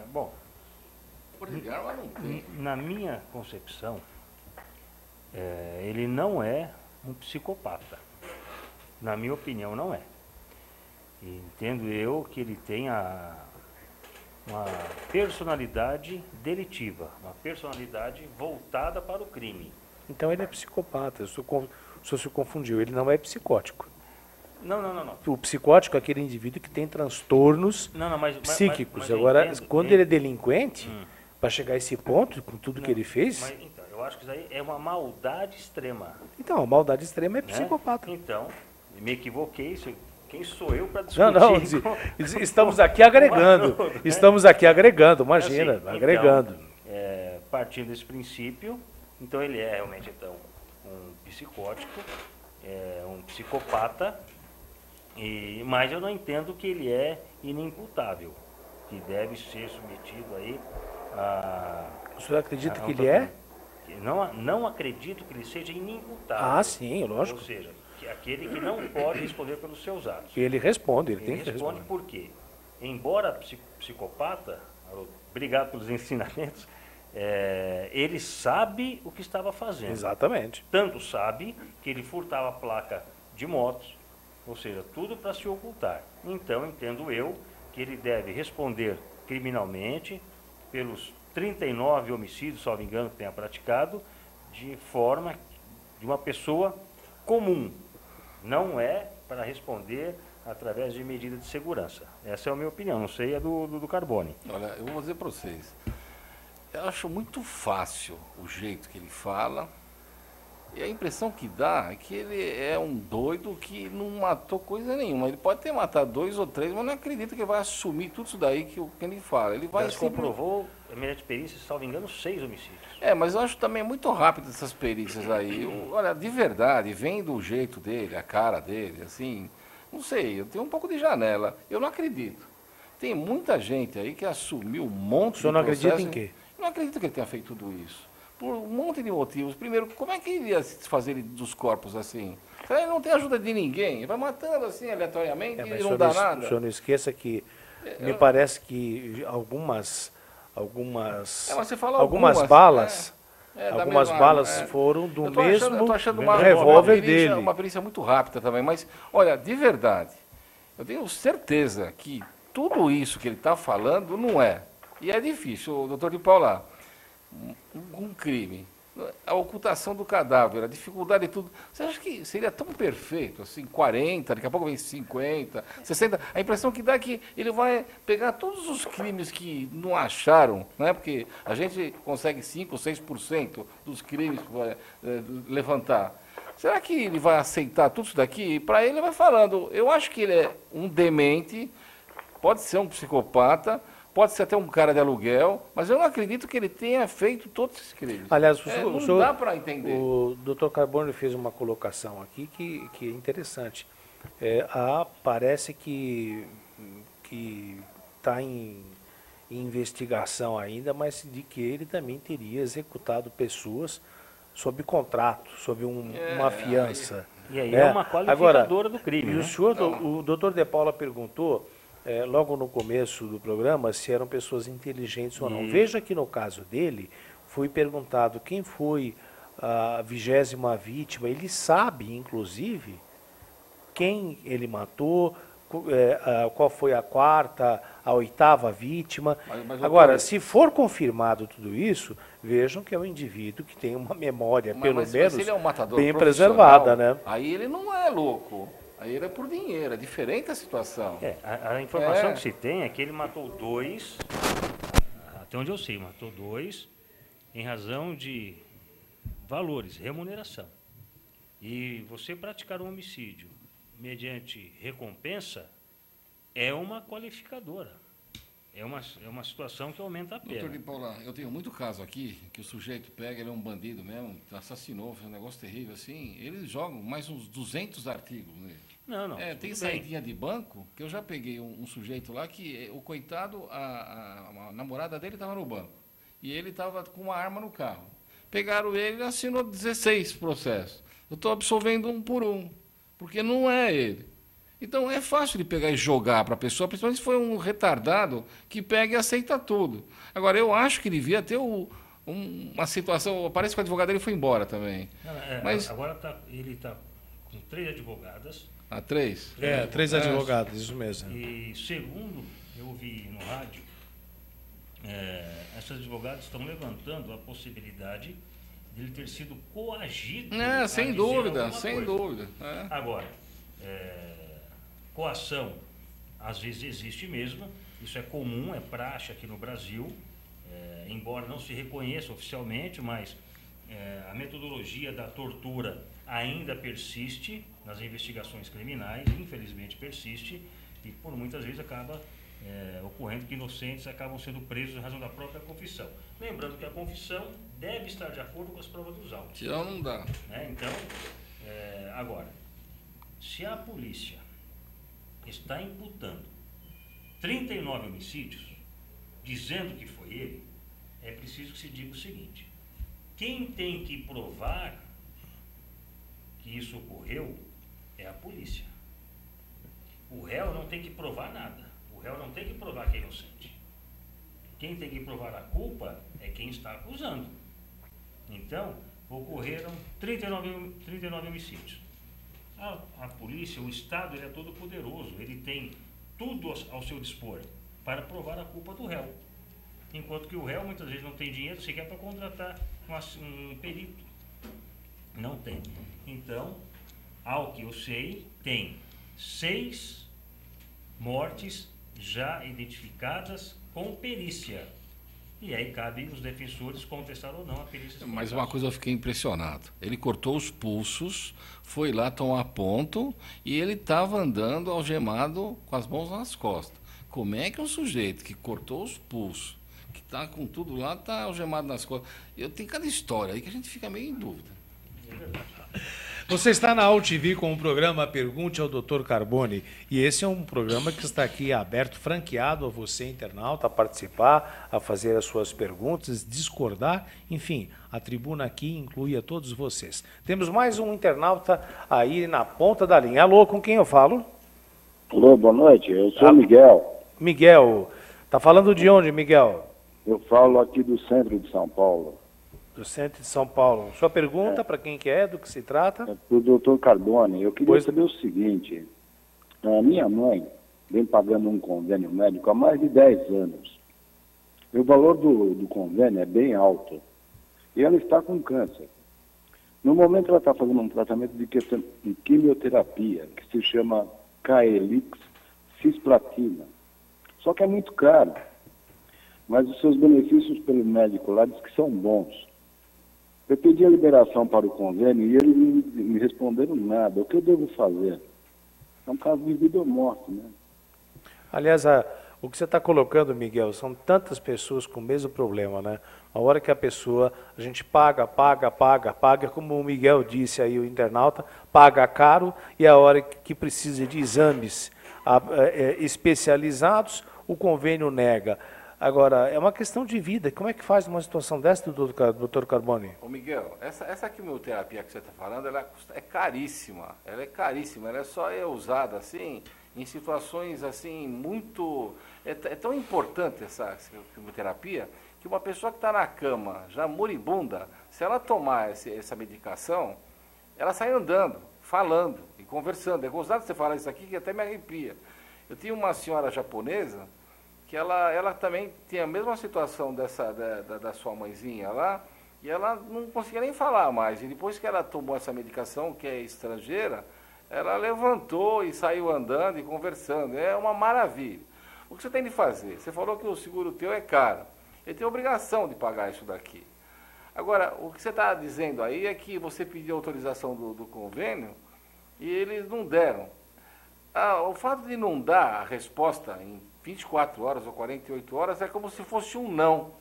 Bom, na minha concepção, ele não é um psicopata. Na minha opinião, não é. E entendo eu que ele tem uma personalidade delitiva, uma personalidade voltada para o crime. Então ele é psicopata, o senhor se confundiu, ele não é psicótico. Não. O psicótico é aquele indivíduo que tem transtornos psíquicos. Mas agora, quando ele é delinquente, para chegar a esse ponto, com tudo que ele fez... Mas, então, eu acho que isso aí é uma maldade extrema. Então, a maldade extrema é psicopata. Então, me equivoquei. Quem sou eu para discutir? Não, estamos aqui agregando. Estamos aqui agregando, imagina, assim, agregando. Então, partindo desse princípio, então ele é realmente um psicótico, um psicopata, mas eu não entendo que ele é inimputável, que deve ser submetido aí a... O senhor acredita que ele é? Não acredito que ele seja inimputável. Ah, sim, lógico. Ou seja, aquele que não pode responder pelos seus atos. Ele responde, ele tem que responder. responder. Por quê? Embora psicopata, obrigado pelos ensinamentos, ele sabe o que estava fazendo. Exatamente. Tanto sabe que ele furtava a placa de motos, ou seja, tudo para se ocultar. Então, entendo eu que ele deve responder criminalmente pelos 39 homicídios, salvo engano, que tenha praticado, de forma de uma pessoa comum. Não é para responder através de medida de segurança. Essa é a minha opinião, não sei a do Carbone. Olha, eu vou dizer para vocês, eu acho muito fácil o jeito que ele fala, e a impressão que dá é que ele é um doido que não matou coisa nenhuma. Ele pode ter matado 2 ou 3, mas não acredito que ele vai assumir tudo isso daí que ele fala. Ele vai comprovou, mediante perícia, salvo engano, 6 homicídios. Mas eu acho também muito rápido essas perícias aí. Olha, de verdade, vem do jeito dele, a cara dele, assim, não sei, eu tenho um pouco de janela. Eu não acredito. Tem muita gente aí que assumiu um monte de processo. O senhor não acredita em quê? Eu não acredito que ele tenha feito tudo isso. Por um monte de motivos. Primeiro, como é que ele ia se fazer dos corpos assim? Ele não tem ajuda de ninguém. Ele vai matando assim aleatoriamente e não dá nada. O senhor não esqueça que me parece que algumas balas... algumas balas foram do mesmo revólver dele. Uma perícia muito rápida também. Mas, olha, de verdade, eu tenho certeza que tudo isso que ele está falando não é. E é difícil, doutor De Paula, um crime. a ocultação do cadáver, a dificuldade de tudo. Você acha que seria tão perfeito, assim, 40, daqui a pouco vem 50, 60? A impressão que dá é que ele vai pegar todos os crimes que não acharam, né? Porque a gente consegue 5 ou 6% dos crimes que vai levantar. Será que ele vai aceitar tudo isso daqui? E para ele vai falando, eu acho que ele é um demente, pode ser um psicopata, pode ser até um cara de aluguel, mas eu não acredito que ele tenha feito todos esses crimes. Aliás, não dá para entender. O Dr. Carbone fez uma colocação aqui que é interessante. Parece que está em investigação ainda, mas de que ele também teria executado pessoas sob contrato, sob uma fiança. E aí é uma qualificadora do crime. E o senhor, o doutor De Paula perguntou, logo no começo do programa, se eram pessoas inteligentes ou não. Veja que no caso dele, foi perguntado quem foi a 20ª vítima. Ele sabe, inclusive, quem ele matou, qual foi a 4ª, a 8ª vítima. Mas agora, se for confirmado tudo isso, vejam que é um indivíduo que tem uma memória, pelo menos, se ele é um matador bem preservada, né? Aí ele não é louco. Aí ele é por dinheiro, é diferente a situação. A informação que se tem é que ele matou 2, até onde eu sei, matou 2 em razão de valores, remuneração. E você praticar um homicídio mediante recompensa é uma qualificadora. É uma situação que aumenta a pena. Doutor De Paula, eu tenho muito caso aqui, que o sujeito pega, ele é um bandido mesmo, assassinou, fez um negócio terrível assim, eles jogam mais uns 200 artigos nele. Não. Tem saidinha de banco, que eu já peguei um sujeito lá que o coitado, a namorada dele estava no banco. E ele estava com uma arma no carro. Pegaram ele e assinou 16 processos. Eu estou absolvendo um por um, porque não é ele. Então é fácil de pegar e jogar para a pessoa, principalmente se foi um retardado que pega e aceita tudo. Agora, eu acho que devia ter uma situação. Parece que o advogado dele foi embora também. Mas agora ele está com 3 advogadas. 3? 3 advogados, isso mesmo. E segundo eu ouvi no rádio, essas advogadas estão levantando a possibilidade de ele ter sido coagido. Sem dúvida. Agora, coação, às vezes existe mesmo, isso é comum, é praxe aqui no Brasil, embora não se reconheça oficialmente, mas a metodologia da tortura ainda persiste nas investigações criminais, infelizmente persiste, e por muitas vezes acaba ocorrendo que inocentes acabam sendo presos em razão da própria confissão. Lembrando que a confissão deve estar de acordo com as provas dos autos. Senão não dá. Então, agora, se a polícia está imputando 39 homicídios, dizendo que foi ele, é preciso que se diga o seguinte: quem tem que provar que isso ocorreu é a polícia. O réu não tem que provar nada. O réu não tem que provar que é inocente. Quem tem que provar a culpa é quem está acusando. Então, ocorreram 39 homicídios. A polícia, o Estado, ele é todo poderoso, ele tem tudo ao seu dispor para provar a culpa do réu. Enquanto que o réu muitas vezes não tem dinheiro sequer para contratar um perito. Não tem. Então, ao que eu sei, tem 6 mortes já identificadas com perícia. E aí cabe os defensores contestar ou não a perícia. Mas uma coisa eu fiquei impressionado. Ele cortou os pulsos, foi lá tomar ponto e ele estava andando algemado com as mãos nas costas. Como é que um sujeito que cortou os pulsos, que está com tudo lá, está algemado nas costas? Eu tenho cada história aí que a gente fica meio em dúvida. Você está na AltV com o programa Pergunte ao Dr. Carbone, e esse é um programa que está aqui aberto, franqueado a você, internauta, a participar, a fazer as suas perguntas, discordar, enfim, a tribuna aqui inclui a todos vocês. Temos mais um internauta aí na ponta da linha. Alô, com quem eu falo? Alô, boa noite, eu sou Miguel. Miguel, está falando de onde, Miguel? Eu falo aqui do centro de São Paulo. Do centro de São Paulo. Sua pergunta, para quem que é, do que se trata? Para o doutor Carbone, eu queria saber o seguinte: a minha mãe vem pagando um convênio médico há mais de 10 anos. E o valor do convênio é bem alto. e ela está com câncer. No momento, ela está fazendo um tratamento de quimioterapia, que se chama Caelix cisplatina. Só que é muito caro, mas os seus benefícios pelo médico lá diz que são bons. Eu pedi a liberação para o convênio e eles me responderam nada. O que eu devo fazer? É um caso de vida ou morte, né? Aliás, o que você está colocando, Miguel, são tantas pessoas com o mesmo problema, né? A hora que a gente paga, como o Miguel disse aí, o internauta, paga caro, e a hora que precisa de exames especializados, o convênio nega. Agora, é uma questão de vida. Como é que faz numa situação dessa, doutor Carboni? Ô Miguel, essa quimioterapia que você está falando, ela é caríssima. Ela é caríssima. Ela só é usada assim em situações assim muito... É tão importante essa quimioterapia que uma pessoa que está na cama, já moribunda, se ela tomar essa medicação, ela sai andando, falando e conversando. É gostado de você falar isso aqui que até me arrepia. Eu tinha uma senhora japonesa que ela também tinha a mesma situação da sua mãezinha lá, e ela não conseguia nem falar mais. E depois que ela tomou essa medicação, que é estrangeira, ela levantou e saiu andando e conversando. É uma maravilha. O que você tem de fazer? Você falou que o seguro teu é caro. Ele tem obrigação de pagar isso daqui. Agora, o que você está dizendo aí é que você pediu autorização do convênio e eles não deram. O fato de não dar a resposta em 24 horas ou 48 horas é como se fosse um não.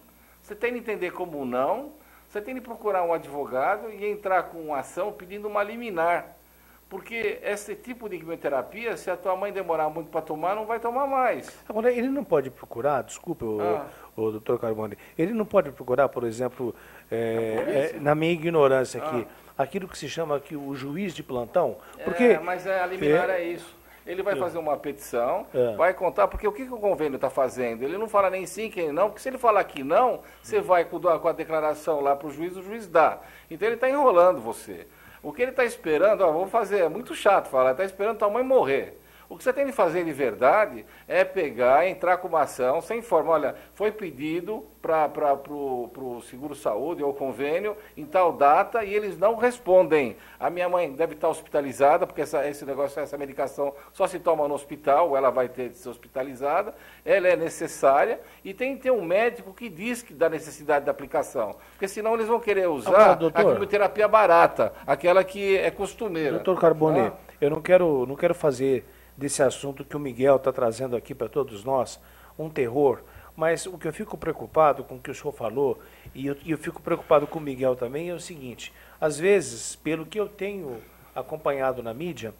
Você tem de entender como um não, você tem de procurar um advogado e entrar com uma ação pedindo uma liminar. Porque esse tipo de quimioterapia, se a tua mãe demorar muito para tomar, não vai tomar mais. Agora, ele não pode procurar, desculpe, o doutor Carboni, ele não pode procurar, por exemplo, na minha ignorância aqui, aquilo que se chama aqui o juiz de plantão? Porque, mas a liminar é isso. Ele vai fazer uma petição, vai contar, porque o que o convênio está fazendo? Ele não fala nem sim, nem não, porque se ele falar que não, você vai com a declaração lá para o juiz dá. Então ele está enrolando você. O que ele está esperando, vamos fazer, é muito chato falar, está esperando tua mãe morrer. O que você tem de fazer de verdade é pegar, entrar com uma ação, sem forma, olha, foi pedido para o seguro-saúde ou convênio em tal data e eles não respondem. A minha mãe deve estar hospitalizada, porque esse negócio, essa medicação só se toma no hospital, ou ela vai ter de ser hospitalizada, ela é necessária e tem que ter um médico que diz que dá necessidade da aplicação, porque senão eles vão querer usar a quimioterapia barata, aquela que é costumeira. Doutor Carboni, eu não quero fazer desse assunto que o Miguel está trazendo aqui para todos nós, um terror, mas o que eu fico preocupado com o que o senhor falou, e eu fico preocupado com o Miguel também, é o seguinte, às vezes, pelo que eu tenho acompanhado na mídia,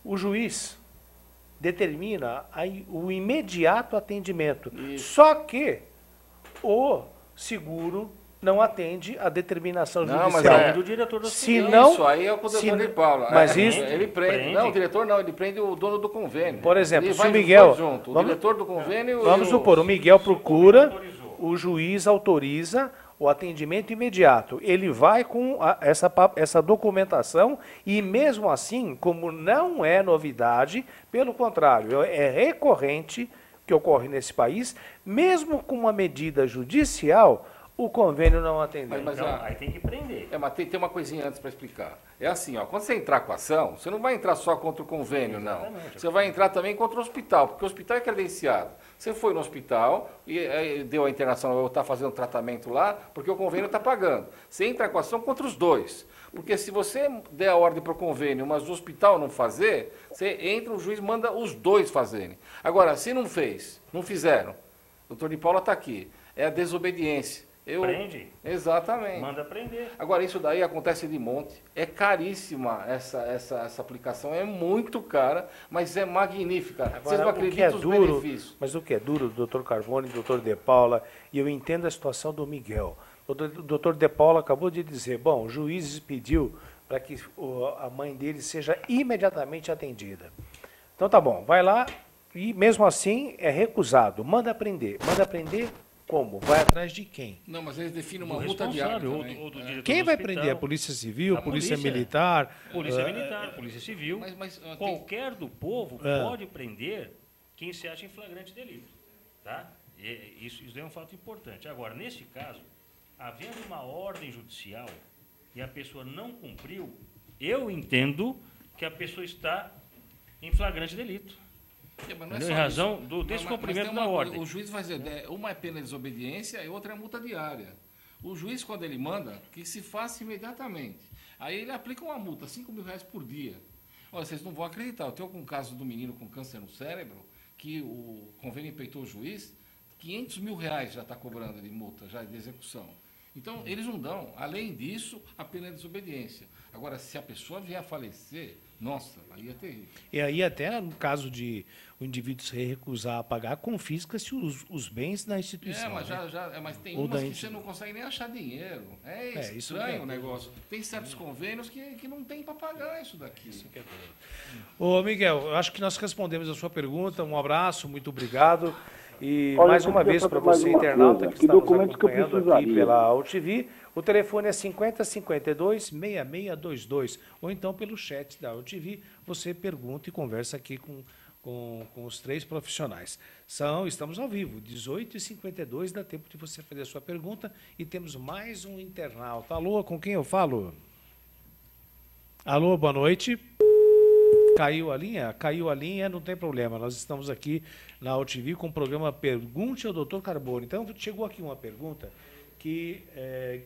o juiz determina o imediato atendimento, só que o seguro não atende a determinação judicial. Mas é do diretor do hospital. Isso aí é o doutor de Paula. Mas isso... Ele prende. Não, o diretor não, ele prende o dono do convênio. Por exemplo, se o Miguel... junto, o diretor do convênio... Vamos supor, o Miguel procura, o juiz autoriza o atendimento imediato. Ele vai com essa documentação e, mesmo assim, como não é novidade, pelo contrário, é recorrente que ocorre nesse país, mesmo com uma medida judicial, o convênio não atendeu. Mas aí tem que prender. Mas tem uma coisinha antes para explicar. É assim, quando você entrar com a ação, você não vai entrar só contra o convênio, não. Você vai entrar também contra o hospital, porque o hospital é credenciado. Você foi no hospital e deu a internação, ou está fazendo tratamento lá, porque o convênio está pagando. Você entra com a ação contra os dois. Porque se você der a ordem para o convênio, mas o hospital não fazer, você entra, o juiz manda os dois fazerem. Agora, se não fez, não fizeram, o doutor de Paula está aqui, é a desobediência. Prende. Exatamente. Manda prender. Agora, isso daí acontece de monte. É caríssima essa aplicação. É muito cara, mas é magnífica. Agora, vocês não acreditam os benefícios. Mas o que é duro, doutor Carboni, doutor De Paula, e eu entendo a situação do Miguel. O doutor De Paula acabou de dizer, bom, o juiz pediu para que a mãe dele seja imediatamente atendida. Então tá bom, vai lá e mesmo assim é recusado. Manda prender. Manda prender como? Vai atrás de quem? Não, mas eles definem uma multa diária. Quem vai prender? A Polícia Civil? A Polícia Militar? Polícia Militar, Polícia Civil. Qualquer do povo pode prender quem se acha em flagrante delito. Tá? Isso é um fato importante. Agora, nesse caso, havendo uma ordem judicial e a pessoa não cumpriu, eu entendo que a pessoa está em flagrante delito. Mas em razão do descumprimento da ordem. O juiz vai dizer, uma é pena de desobediência e outra é multa diária. O juiz, quando ele manda, que se faça imediatamente. Aí ele aplica uma multa, R$5.000 por dia. Olha, vocês não vão acreditar. Eu tenho um caso do menino com câncer no cérebro, que o convênio impeitou o juiz, R$500.000 já está cobrando de multa, já de execução. Então, eles não dão. Além disso, a pena é desobediência. Agora, se a pessoa vier a falecer, nossa, aí é terrível. E aí, até no caso de o indivíduo se recusar a pagar, confisca-se os bens da instituição. Mas tem umas que você não consegue nem achar dinheiro. É estranho o negócio. Tem certos convênios que não tem para pagar isso daqui. Isso que é doido. Ô, Miguel, eu acho que nós respondemos a sua pergunta. Um abraço, muito obrigado. E mais uma vez para você, internauta, que está nos acompanhando aqui pela AuTV, o telefone é 5052-6622, ou então pelo chat da AuTV, você pergunta e conversa aqui com os 3 profissionais. Estamos ao vivo, 18h52, dá tempo de você fazer a sua pergunta, e temos mais um internauta. Alô, com quem eu falo? Alô, boa noite. Caiu a linha, não tem problema. Nós estamos aqui na AuTV com o programa Pergunte ao Dr. Carbone. Então, chegou aqui uma pergunta que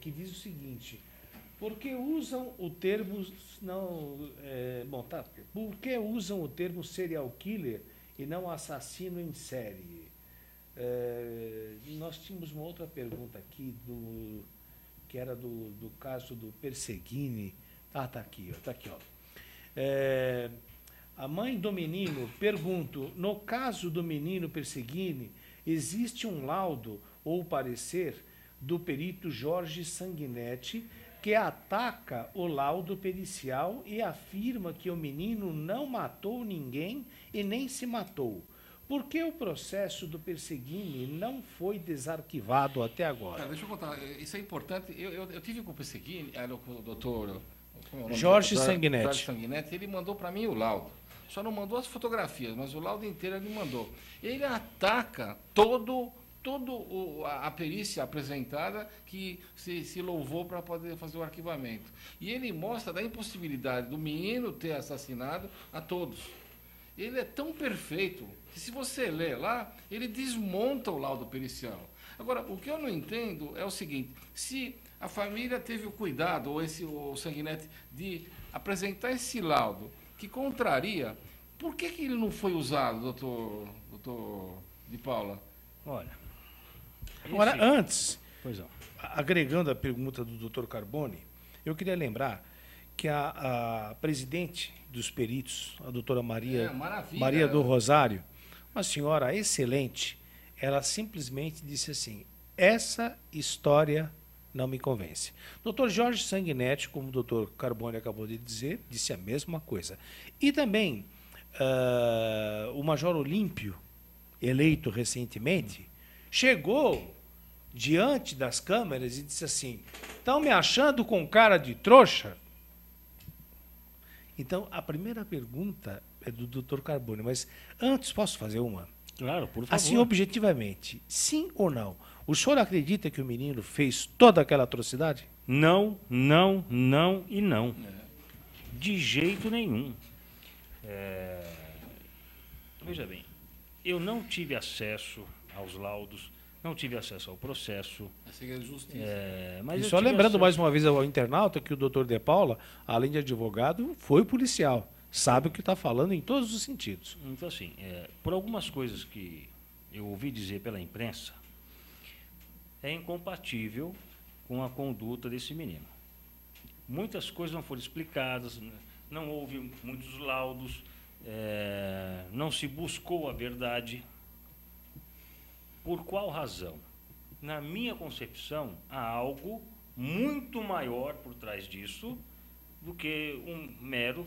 diz o seguinte: por que usam o termo por que usam o termo serial killer e não assassino em série? Nós tínhamos uma outra pergunta aqui que era do caso do Perseguini. Está aqui, ó. A mãe do menino, pergunto, no caso do menino Perseguini, existe um laudo ou parecer do perito Jorge Sanguinetti que ataca o laudo pericial e afirma que o menino não matou ninguém e nem se matou. Por que o processo do Perseguini não foi desarquivado até agora? Deixa eu contar, isso é importante. Eu tive com o Perseguini, com o doutor... Jorge Sanguinetti. Jorge Sanguinetti, ele mandou para mim o laudo. Só não mandou as fotografias, mas o laudo inteiro ele mandou. Ele ataca a perícia apresentada que se louvou para poder fazer o arquivamento. E ele mostra da impossibilidade do menino ter assassinado a todos. Ele é tão perfeito que, se você ler lá, ele desmonta o laudo pericial. Agora, o que eu não entendo é o seguinte: se a família teve o cuidado, o Sanguinetti, de apresentar esse laudo que contraria, por que ele não foi usado, doutor de Paula? Olha, agora, antes, agregando a pergunta do doutor Carbone, eu queria lembrar que a presidente dos peritos, a doutora Maria do Rosário, uma senhora excelente, ela simplesmente disse assim: essa história não me convence. Dr. Jorge Sanguinetti, como o doutor Carbone acabou de dizer, disse a mesma coisa. E também o Major Olímpio, eleito recentemente, chegou diante das câmeras e disse assim: estão me achando com cara de trouxa? Então, a primeira pergunta é do Dr. Carbone, mas antes posso fazer uma? Claro, por favor. Assim, objetivamente, sim ou não? O senhor acredita que o menino fez toda aquela atrocidade? Não, não, não e não. De jeito nenhum. Veja bem, eu não tive acesso aos laudos, não tive acesso ao processo. É justiça. Mas e só lembrando mais uma vez ao internauta que o doutor De Paula, além de advogado, foi policial. Sabe o que está falando em todos os sentidos. Então, assim, por algumas coisas que eu ouvi dizer pela imprensa, é incompatível com a conduta desse menino. Muitas coisas não foram explicadas, não houve muitos laudos, não se buscou a verdade. Por qual razão? Na minha concepção, há algo muito maior por trás disso do que um mero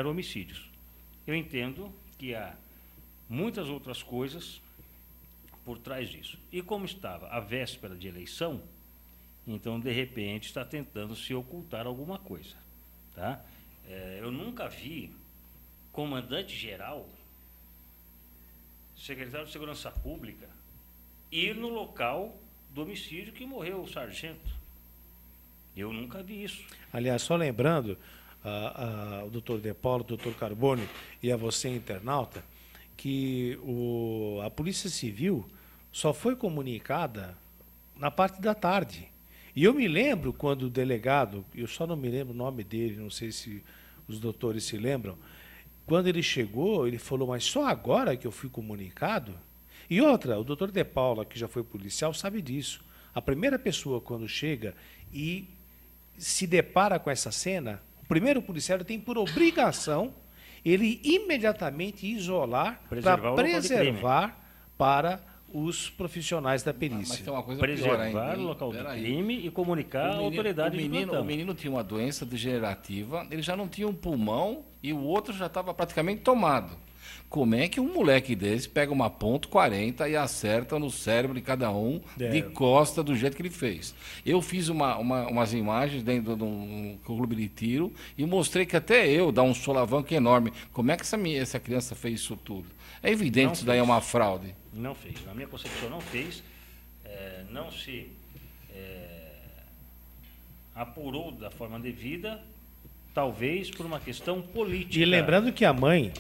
homicídios. Eu entendo que há muitas outras coisas por trás disso. E como estava a véspera de eleição, então, de repente, está tentando se ocultar alguma coisa. Tá? Eu nunca vi comandante-geral, secretário de Segurança Pública, ir no local do homicídio que morreu o sargento. Eu nunca vi isso. Aliás, só lembrando, o doutor De Paulo, o doutor Carbone e a você, internauta, que a Polícia Civil só foi comunicada na parte da tarde. E eu me lembro quando o delegado, eu só não me lembro o nome dele, não sei se os doutores se lembram, quando ele chegou, ele falou, mas só agora que eu fui comunicado? E outra, o doutor De Paula, que já foi policial, sabe disso. A primeira pessoa, quando chega e se depara com essa cena, o primeiro policial tem por obrigação ele imediatamente isolar para preservar para os profissionais da perícia. Mas tem uma coisa preservar o local do crime e comunicar à autoridade de plantão. O menino tinha uma doença degenerativa, ele já não tinha um pulmão e o outro já estava praticamente tomado. Como é que um moleque desse pega uma .40 e acerta no cérebro de cada um de costa do jeito que ele fez? Eu fiz umas imagens dentro de um clube de tiro e mostrei que até eu dá um solavanco enorme. Como é que essa criança fez isso tudo? É evidente que isso daí é uma fraude. Não fez. Na minha concepção, não fez. Não se apurou da forma devida, talvez por uma questão política. E lembrando que a mãe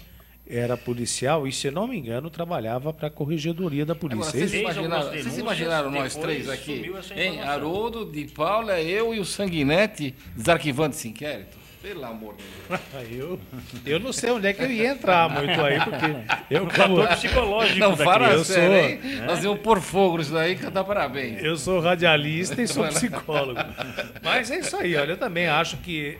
era policial e, se não me engano, trabalhava para a corregedoria da polícia. Agora, vocês imaginaram nós três aqui? Hein? Haroldo, De Paula, eu e o Sanguinetti desarquivando esse inquérito? Pelo amor de Deus. Eu não sei onde é que eu ia entrar muito aí, porque eu como psicológico não fala sério, hein? Nós íamos pôr fogo nisso daí, cantar parabéns. Eu sou radialista e sou psicólogo. Mas é isso aí, olha, eu também acho que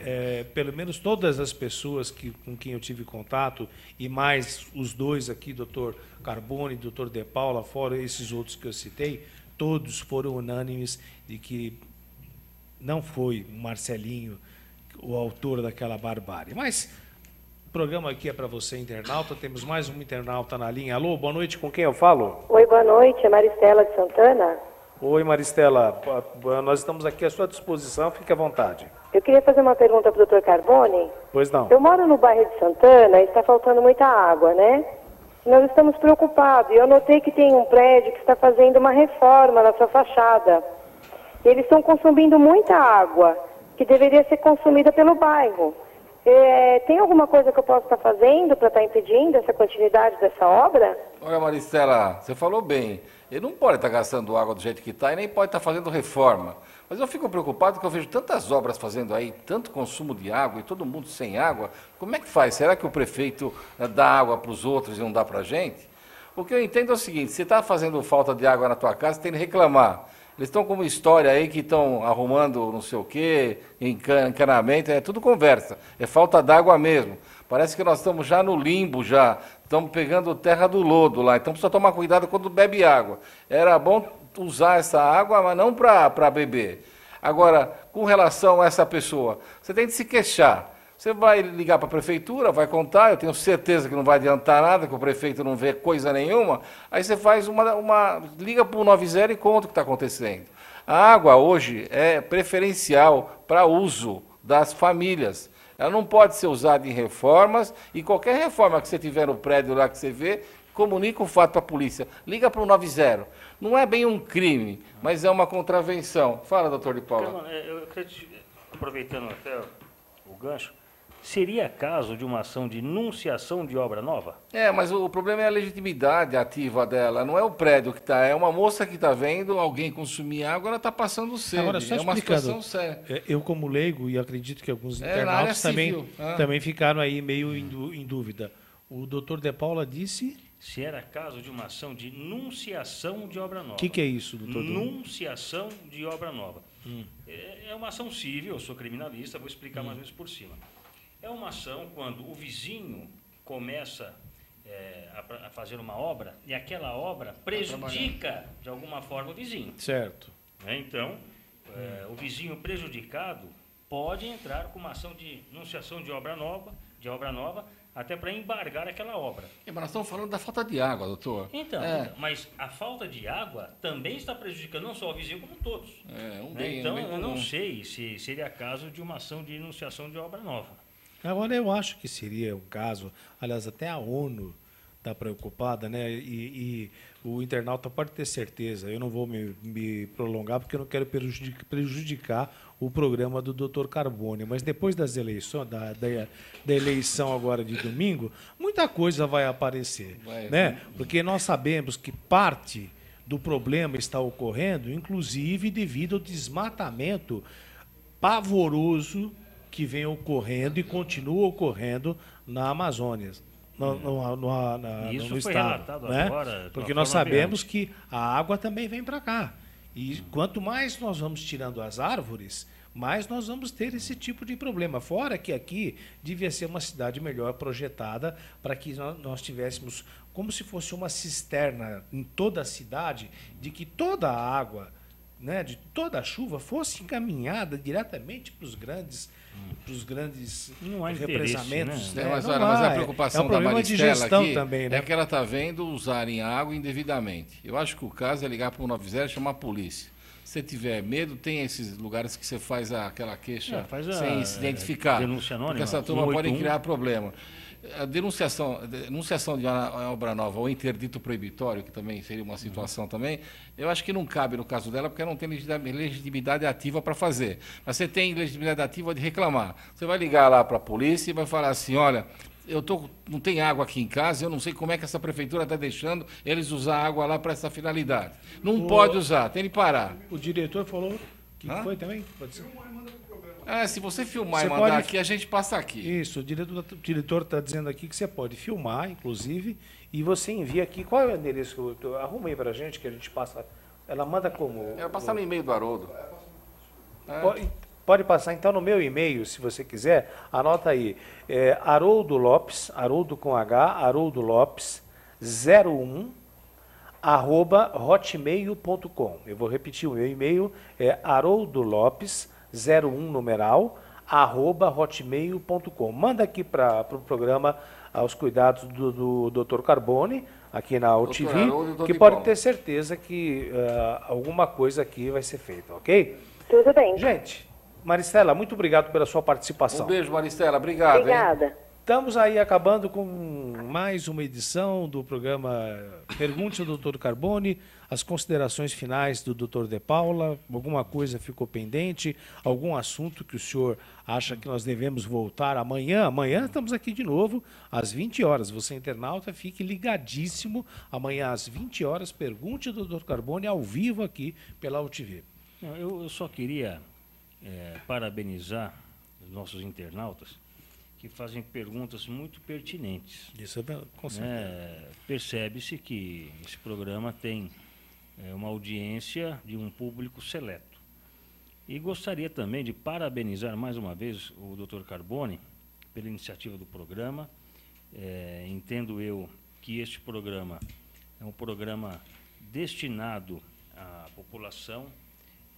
pelo menos todas as pessoas com quem eu tive contato, e mais os dois aqui, doutor Carbone e doutor De Paula, fora esses outros que eu citei, todos foram unânimes de que não foi o Marcelinho o autor daquela barbárie. Mas o programa aqui é para você, internauta. Temos mais um internauta na linha. Alô, boa noite, com quem eu falo? Oi, boa noite, é Maristela de Santana. Oi, Maristela, nós estamos aqui à sua disposição, fique à vontade. Eu queria fazer uma pergunta para o Dr. Carbone. Pois não. Eu moro no bairro de Santana e está faltando muita água, né? Nós estamos preocupados. Eu notei que tem um prédio que está fazendo uma reforma na sua fachada. Eles estão consumindo muita água que deveria ser consumida pelo bairro. Tem alguma coisa que eu possa estar fazendo para estar impedindo essa continuidade dessa obra? Olha, Maristela, você falou bem. Ele não pode estar gastando água do jeito que está e nem pode estar fazendo reforma. Mas eu fico preocupado porque eu vejo tantas obras fazendo aí, tanto consumo de água e todo mundo sem água. Como é que faz? Será que o prefeito dá água para os outros e não dá para a gente? O que eu entendo é o seguinte, se está fazendo falta de água na tua casa, você tem que reclamar. Eles estão com uma história aí que estão arrumando não sei o quê, encanamento, é tudo conversa. É falta d'água mesmo. Parece que nós estamos já no limbo, já. Estamos pegando terra do lodo lá. Então precisa tomar cuidado quando bebe água. Era bom usar essa água, mas não para beber. Agora, com relação a essa pessoa, você tem que se queixar. Você vai ligar para a prefeitura, vai contar, eu tenho certeza que não vai adiantar nada, que o prefeito não vê coisa nenhuma. Aí você faz liga para o 90 e conta o que está acontecendo. A água hoje é preferencial para uso das famílias. Ela não pode ser usada em reformas e qualquer reforma que você tiver no prédio lá que você vê, comunica o fato para a polícia. Liga para o 90. Não é bem um crime, mas é uma contravenção. Fala, doutor De Paula. Eu acredito, aproveitando até o gancho, seria caso de uma ação de enunciação de obra nova? Mas o problema é a legitimidade ativa dela, não é o prédio que está, é uma moça que está vendo alguém consumir água, ela está passando sede. Agora, só uma situação séria. Eu, como leigo, e acredito que alguns internautas também ficaram aí meio em dúvida. O doutor De Paula disse... Se era caso de uma ação de enunciação de obra nova. O que é isso, doutor? Enunciação de obra nova. É uma ação civil, eu sou criminalista, vou explicar mais ou menos por cima. É uma ação quando o vizinho começa a fazer uma obra e aquela obra prejudica, de alguma forma, o vizinho. Certo. Então, o vizinho prejudicado pode entrar com uma ação de enunciação de obra nova, até para embargar aquela obra. Mas nós estamos falando da falta de água, doutor. Então, mas a falta de água também está prejudicando não só o vizinho, como todos. Então, eu não sei se seria caso de uma ação de enunciação de obra nova. Agora, eu acho que seria um caso, aliás, até a ONU preocupada, né? E o internauta pode ter certeza, eu não vou me prolongar porque eu não quero prejudicar o programa do Dr. Carbone, mas depois das eleições, da eleição agora de domingo, muita coisa vai aparecer, né? Porque nós sabemos que parte do problema está ocorrendo, inclusive devido ao desmatamento pavoroso que vem ocorrendo e continua ocorrendo na Amazônia. Isso no foi estado, relatado né? agora. Porque nós sabemos que a água também vem para cá. E quanto mais nós vamos tirando as árvores, mais nós vamos ter esse tipo de problema. Fora que aqui devia ser uma cidade melhor projetada para que nós tivéssemos como se fosse uma cisterna em toda a cidade, de que toda a água, né, de toda a chuva fosse encaminhada diretamente para os grandes não há represamentos. Né? Mas a preocupação da Maristela aqui também, né? é que ela está vendo usarem água indevidamente. Eu acho que o caso é ligar para o 90 e chamar a polícia. Se você tiver medo, tem esses lugares que você faz aquela queixa sem se identificar. Denúncia anônima. Porque essa turma pode criar problema. A denunciação de uma obra nova ou interdito proibitório, que também seria uma situação também, eu acho que não cabe no caso dela, porque ela não tem legitimidade ativa para fazer. Mas você tem legitimidade ativa de reclamar. Você vai ligar lá para a polícia e vai falar assim, olha, não tem água aqui em casa, eu não sei como é que essa prefeitura está deixando eles usar água lá para essa finalidade. Não pode usar, tem que parar. O diretor falou que foi também? Pode ser. Se você filmar e mandar aqui, a gente passa aqui. Isso, o diretor está dizendo aqui que você pode filmar, inclusive, e você envia aqui. Qual é o endereço? Arruma aí para a gente, que a gente passa. Ela manda como? Ela passa no e-mail do Haroldo. Pode passar então no meu e-mail, se você quiser. Anota aí. Haroldo Lopes, Haroldo com H, Haroldo Lopes, 01, @hotmail.com. Eu vou repetir o meu e-mail, Haroldo Lopes, 01 numeral, @hotmail.com. Manda aqui para o programa aos cuidados do Dr. Carbone, aqui na UTV, que pode ter certeza que alguma coisa aqui vai ser feita, ok? Tudo bem. Gente, Maristela, muito obrigado pela sua participação. Um beijo, Maristela. Obrigado. Obrigada. Hein? Estamos aí acabando com mais uma edição do programa Pergunte ao Dr. Carbone, as considerações finais do Dr. De Paula, alguma coisa ficou pendente, algum assunto que o senhor acha que nós devemos voltar amanhã? Amanhã estamos aqui de novo, às 20 horas. Você, internauta, fique ligadíssimo. Amanhã, às 20 horas, Pergunte ao Dr. Carbone ao vivo aqui pela UTV. Eu só queria parabenizar os nossos internautas, que fazem perguntas muito pertinentes. Isso é com certeza. Percebe-se que esse programa tem uma audiência de um público seleto. E gostaria também de parabenizar mais uma vez o Dr. Carbone pela iniciativa do programa. Entendo eu que este programa é um programa destinado à população,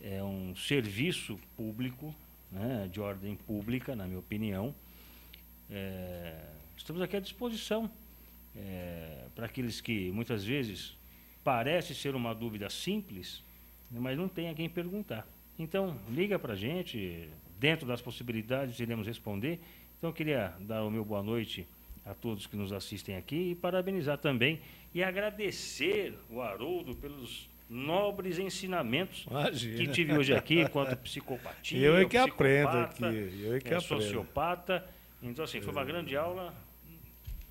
é um serviço público, né, de ordem pública, na minha opinião. Estamos aqui à disposição para aqueles que muitas vezes parece ser uma dúvida simples, mas não tem a quem perguntar. Então, liga para a gente, dentro das possibilidades iremos responder. Então, eu queria dar o meu boa noite a todos que nos assistem aqui e parabenizar também e agradecer o Haroldo pelos nobres ensinamentos que tive hoje aqui, quanto psicopatia, eu é que aprendo aqui, eu é que aprendo. Sociopata. Então, assim, foi uma grande aula.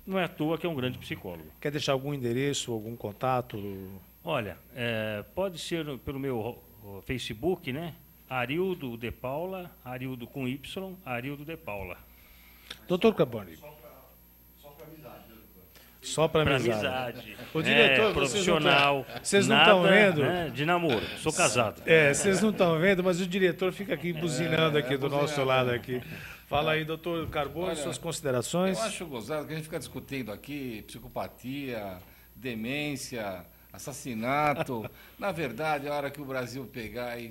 Não é à toa que é um grande psicólogo. Quer deixar algum endereço, algum contato? Olha, pode ser pelo meu Facebook, né? Arildo de Paula, Arildo com Y, Arildo de Paula. Doutor Carbone. Só para amizade. O diretor, profissional. Vocês não estão vendo? De namoro. Sou casado. Vocês não estão vendo, mas o diretor fica aqui buzinando aqui do nosso lado aqui. Fala aí, doutor Carbone, suas considerações. Eu acho gozado que a gente fica discutindo aqui psicopatia, demência, assassinato. Na verdade, a hora que o Brasil pegar e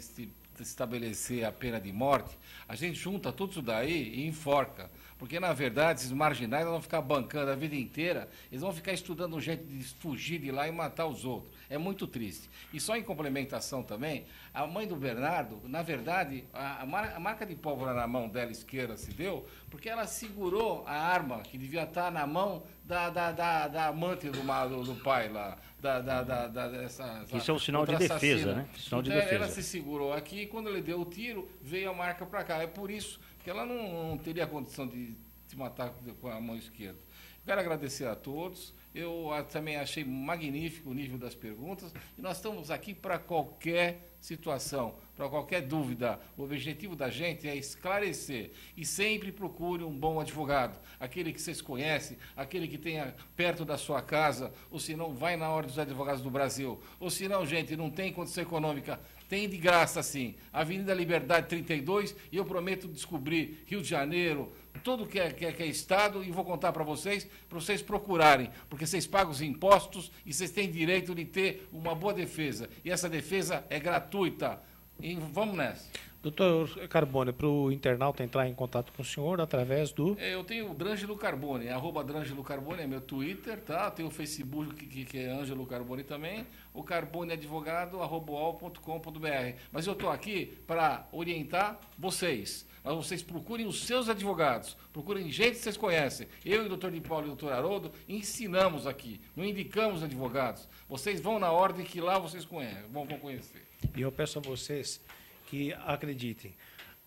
estabelecer a pena de morte, a gente junta tudo isso daí e enforca. Porque, na verdade, esses marginais vão ficar bancando a vida inteira, eles vão ficar estudando um jeito de fugir de lá e matar os outros. É muito triste. E só em complementação também, a mãe do Bernardo, na verdade, a marca de pólvora na mão dela esquerda se deu porque ela segurou a arma que devia estar na mão da amante do pai lá. Isso é um sinal de defesa, né? Sinal de defesa. Ela se segurou aqui e quando ele deu o tiro, veio a marca para cá. É por isso que ela não teria condição de se matar com a mão esquerda. Quero agradecer a todos. Eu também achei magnífico o nível das perguntas e nós estamos aqui para qualquer situação, para qualquer dúvida. O objetivo da gente é esclarecer e sempre procure um bom advogado, aquele que vocês conhecem, aquele que tenha perto da sua casa, ou se não, vai na Ordem dos Advogados do Brasil, ou se não, gente, não tem condição econômica, tem de graça sim. Avenida Liberdade 32 e eu prometo descobrir Rio de Janeiro, tudo que é estado e vou contar para vocês procurarem, porque vocês pagam os impostos e vocês têm direito de ter uma boa defesa. E essa defesa é gratuita. E vamos nessa. Doutor Carbone, para o internauta entrar em contato com o senhor através do... Eu tenho o Drângelo Carbone, @Drângelo Carbone é meu Twitter, tá? Tem o Facebook que é Ângelo Carbone também, o Carbone Advogado, @uol.com.br. Mas eu estou aqui para orientar vocês. Mas vocês procurem os seus advogados, procurem gente que vocês conhecem. Eu e o doutor Di Paulo e o doutor Haroldo ensinamos aqui, não indicamos advogados. Vocês vão na ordem que lá vocês conhecem, vão conhecer. E eu peço a vocês que acreditem,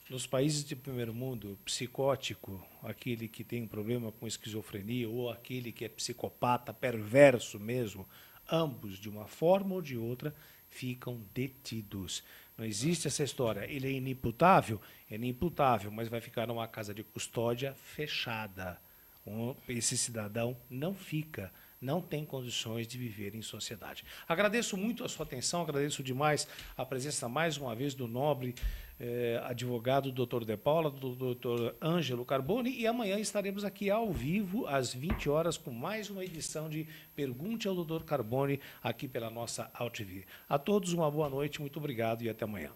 nos países de primeiro mundo, psicótico, aquele que tem um problema com esquizofrenia ou aquele que é psicopata, perverso mesmo, ambos, de uma forma ou de outra, ficam detidos. Não existe essa história. Ele é inimputável? É inimputável, mas vai ficar numa casa de custódia fechada. Esse cidadão não fica, não tem condições de viver em sociedade. Agradeço muito a sua atenção, agradeço demais a presença mais uma vez do nobre advogado Dr. De Paula, do Dr. Ângelo Carbone, e amanhã estaremos aqui ao vivo às 20 horas com mais uma edição de Pergunte ao Dr. Carbone aqui pela nossa AltV. A todos uma boa noite, muito obrigado e até amanhã.